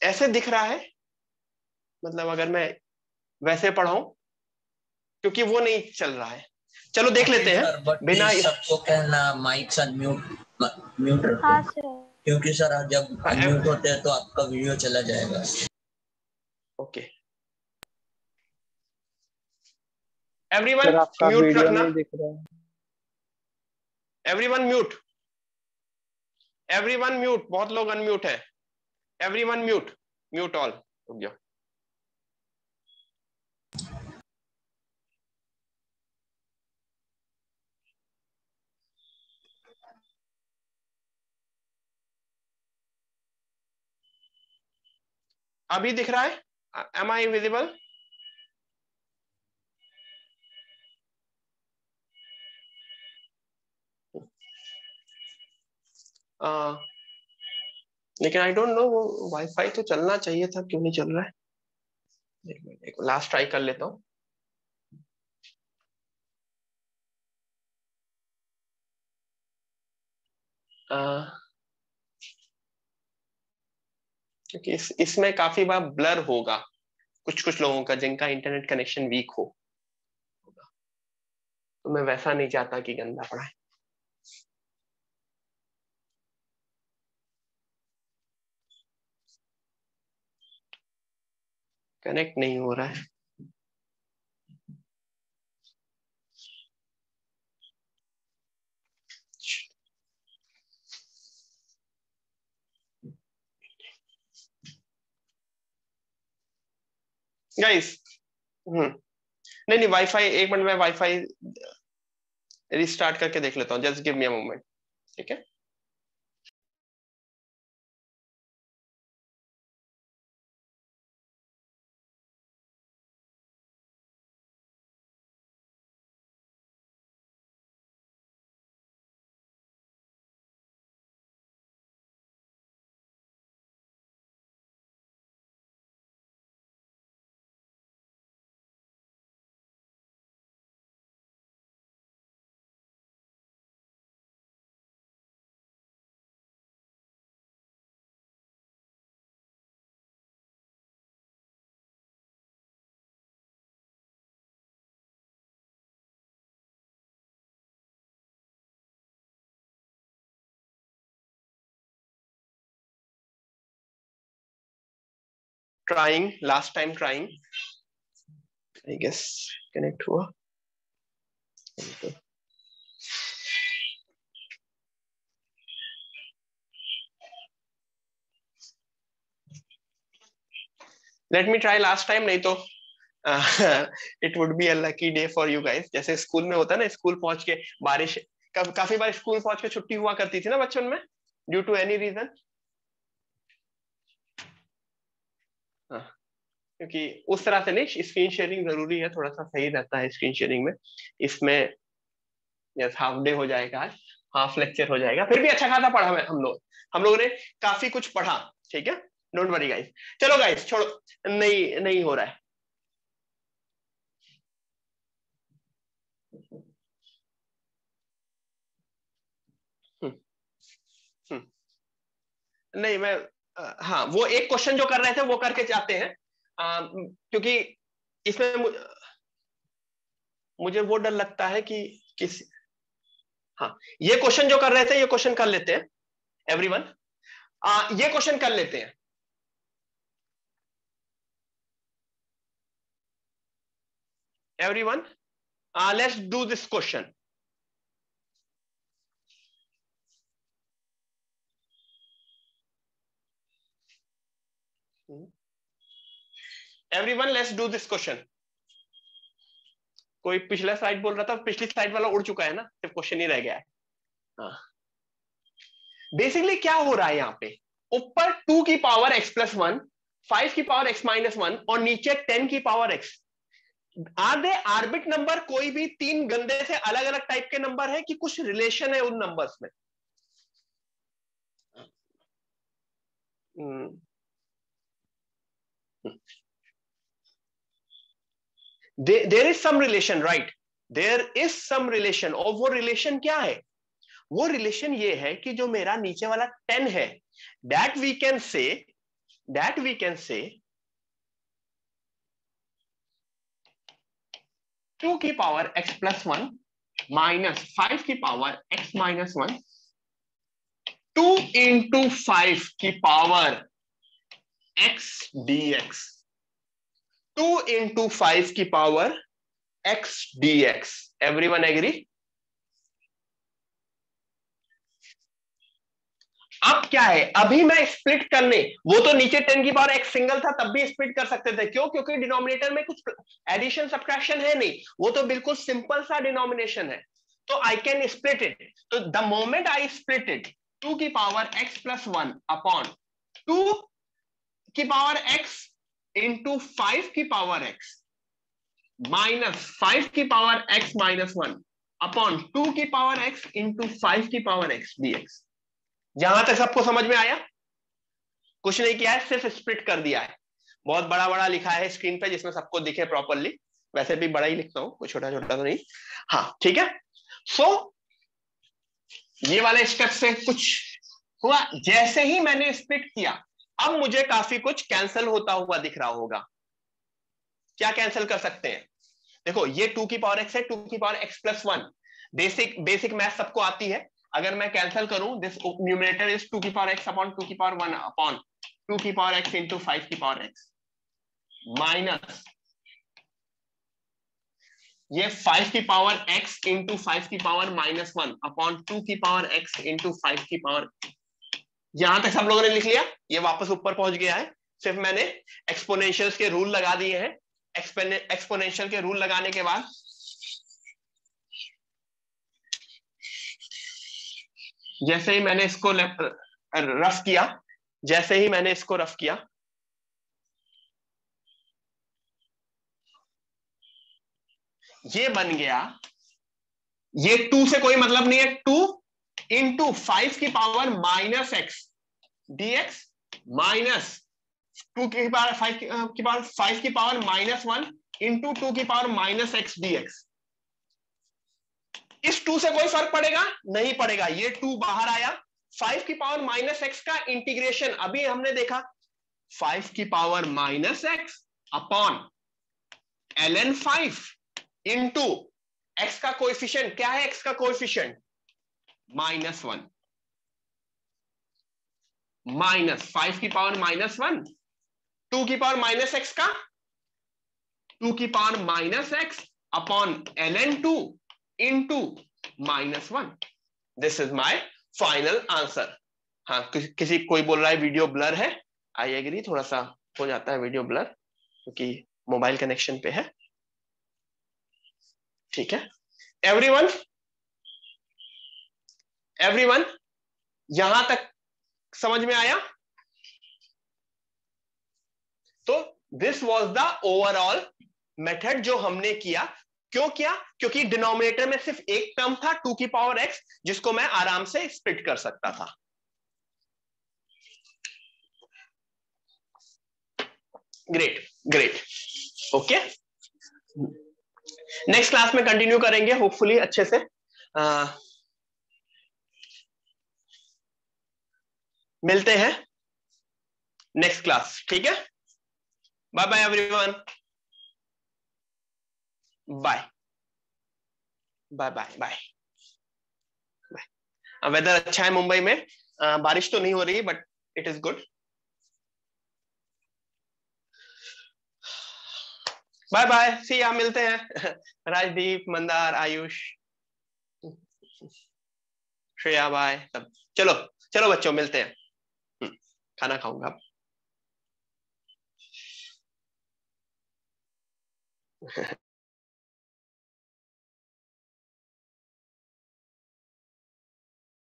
ऐसे दिख रहा है? मतलब अगर मैं वैसे पढ़ाऊं, क्योंकि वो नहीं चल रहा है, चलो देख लेते हैं बट बिना सबको कहना माइक म्यूट रखो। हाँ सर। क्योंकि सर जब अनम्यूट होते हैं तो आपका वीडियो चला जाएगा। ओके एवरीवन सर आपका म्यूट वीडियो रखना। नहीं दिख रहा है। एवरीवन म्यूट, एवरीवन म्यूट, बहुत लोग अनम्यूट है। Everyone mute, mute all. रुक जाओ। अभी दिख रहा है? Am I visible? लेकिन आई डोंट नो, वो वाईफाई तो चलना चाहिए था, क्यों नहीं चल रहा है? एक मिनट, लास्ट ट्राई कर लेता हूँ। क्योंकि इसमें काफी बार ब्लर होगा कुछ कुछ लोगों का जिनका इंटरनेट कनेक्शन वीक हो, तो मैं वैसा नहीं चाहता कि गंदा पड़ा है। कनेक्ट नहीं हो रहा है। गाइस नहीं नहीं, वाईफाई, एक मिनट में वाईफाई रिस्टार्ट करके देख लेता हूँ, just give me a moment. ठीक है। Trying, last time trying, I guess connect हुआ। Let me try last time, नहीं तो it would be a lucky day for you guys. जैसे स्कूल में होता है ना, स्कूल पहुंच के बारिश, काफी बार स्कूल पहुंच के छुट्टी हुआ करती थी ना बचपन में, ड्यू टू एनी रीजन। क्योंकि उस तरह से नहीं, स्क्रीन शेयरिंग जरूरी है, थोड़ा सा सही रहता है स्क्रीन शेयरिंग में। इसमें यस हाफ डे हो जाएगा, हाफ लेक्चर हो जाएगा, फिर भी अच्छा खासा पढ़ा हम लोगों ने काफी कुछ पढ़ा। ठीक है, डोंट वरी गाइस। चलो गाइस छोड़ो, नहीं नहीं हो रहा है। नहीं मैं हाँ, वो एक क्वेश्चन जो कर रहे थे वो करके जाते हैं, क्योंकि इसमें मुझे वो डर लगता है कि किस, हाँ ये क्वेश्चन जो कर रहे थे ये क्वेश्चन कर लेते हैं एवरीवन। ये क्वेश्चन कर लेते हैं। Everyone let's do this question. Everyone let's do this question. कोई पिछला स्लाइड बोल रहा था, पिछली स्लाइड वाला उड़ चुका है ना, सिर्फ क्वेश्चन ही रह गया है। बेसिकली क्या हो रहा है यहाँ पे, ऊपर 2 की पावर x+1, 5 की पावर x-1 और नीचे 10 की power x। Are they arbit number? कोई भी 3 गंदे से अलग अलग टाइप के नंबर है कि कुछ रिलेशन है उन नंबर्स में? There is some relation, right? There is some relation, और वो रिलेशन क्या है? वो रिलेशन ये है कि जो मेरा नीचे वाला 10 है, दैट वी कैन से 2 की पावर x+1 माइनस 5 की पावर x माइनस 1, 2 इंटू 5 की पावर x dx, 2 इंटू 5 की power x dx. Everyone agree? अब क्या है, अभी मैं स्प्लिट करने, वो तो नीचे 10 की पावर x सिंगल था तब भी स्प्लिट कर सकते थे. क्यों? क्योंकि डिनोमिनेटर में कुछ एडिशन सब्ट्रैक्शन है नहीं, वो तो बिल्कुल सिंपल सा डिनोमिनेशन है. तो आई कैन स्प्लिट इट. तो the moment I split it, 2 की पावर x प्लस 1 अपॉन 2 की पावर x इंटू 5 की पावर x माइनस 5 की पावर x माइनस 1 अपॉन 2 की पावर x इंटू 5 की पावर x dx. यहां तक सबको समझ में आया? कुछ नहीं किया है, सिर्फ स्प्लिट कर दिया है. बहुत बड़ा बड़ा लिखा है स्क्रीन पे जिसमें सबको दिखे प्रॉपरली. वैसे भी बड़ा ही लिखता हूं, कोई छोटा छोटा तो नहीं. हाँ ठीक है. सो ये वाले स्टेप से कुछ हुआ. जैसे ही मैंने स्प्लिट किया, अब मुझे काफी कुछ कैंसिल होता हुआ दिख रहा होगा. क्या कैंसिल कर सकते हैं? देखो ये 2 की पावर x है, 2 की power x plus 1. Basic math सबको आती है. अगर मैं कैंसिल करूं, दिस न्यूमरेटर इज 2 की पावर x अपॉन 2 की पावर 1 अपॉन 2 की पावर x इंटू 5 की पावर x माइनस ये 5 की पावर x इंटू 5 की पावर माइनस 1 अपॉन 2 की पावर x इंटू 5 की पावर. यहां तक सब लोगों ने लिख लिया. ये वापस ऊपर पहुंच गया है. सिर्फ मैंने एक्सपोनेंशियल्स के रूल लगा दिए हैं. एक्सपोनेंशियल के रूल लगाने के बाद जैसे ही मैंने इसको रफ किया, जैसे ही मैंने इसको रफ किया, ये बन गया. ये 2 से कोई मतलब नहीं है. 2 इंटू 5 की power minus x dx minus 2 की पावर 5 की पावर माइनस 1 इंटू 2 की पावर माइनस x dx. इस 2 से कोई फर्क पड़ेगा? नहीं पड़ेगा. ये 2 बाहर आया. 5 की पावर माइनस x का इंटीग्रेशन अभी हमने देखा, 5 की power minus x upon ln 5 into x का कोएफिशिएंट. क्या है x का कोएफिशिएंट? माइनस 1 माइनस 5 की पावर माइनस 1, 2 की पावर माइनस x का 2 की power minus x upon ln 2 into minus 1. This is my final answer. हाँ किसी कोई बोल रहा है वीडियो ब्लर है. आई एग्री, थोड़ा सा हो जाता है वीडियो ब्लर क्योंकि मोबाइल कनेक्शन पे है. ठीक है. एवरीवन यहां तक समझ में आया? तो this was the overall method जो हमने किया. क्यों किया? क्योंकि डिनोमिनेटर में सिर्फ एक टर्म था 2 की पावर x, जिसको मैं आराम से स्प्लिट कर सकता था. ग्रेट. ओके, नेक्स्ट क्लास में कंटिन्यू करेंगे होपफुली अच्छे से. मिलते हैं नेक्स्ट क्लास. ठीक है. Bye bye everyone. Bye bye bye bye. Weather अच्छा है मुंबई में. बारिश तो नहीं हो रही but it is good. Bye bye. See ya मिलते हैं. राजदीप, मंदार, आयुष, श्रेया, बाय सब. चलो बच्चों मिलते हैं. खाना खाऊंगा अब.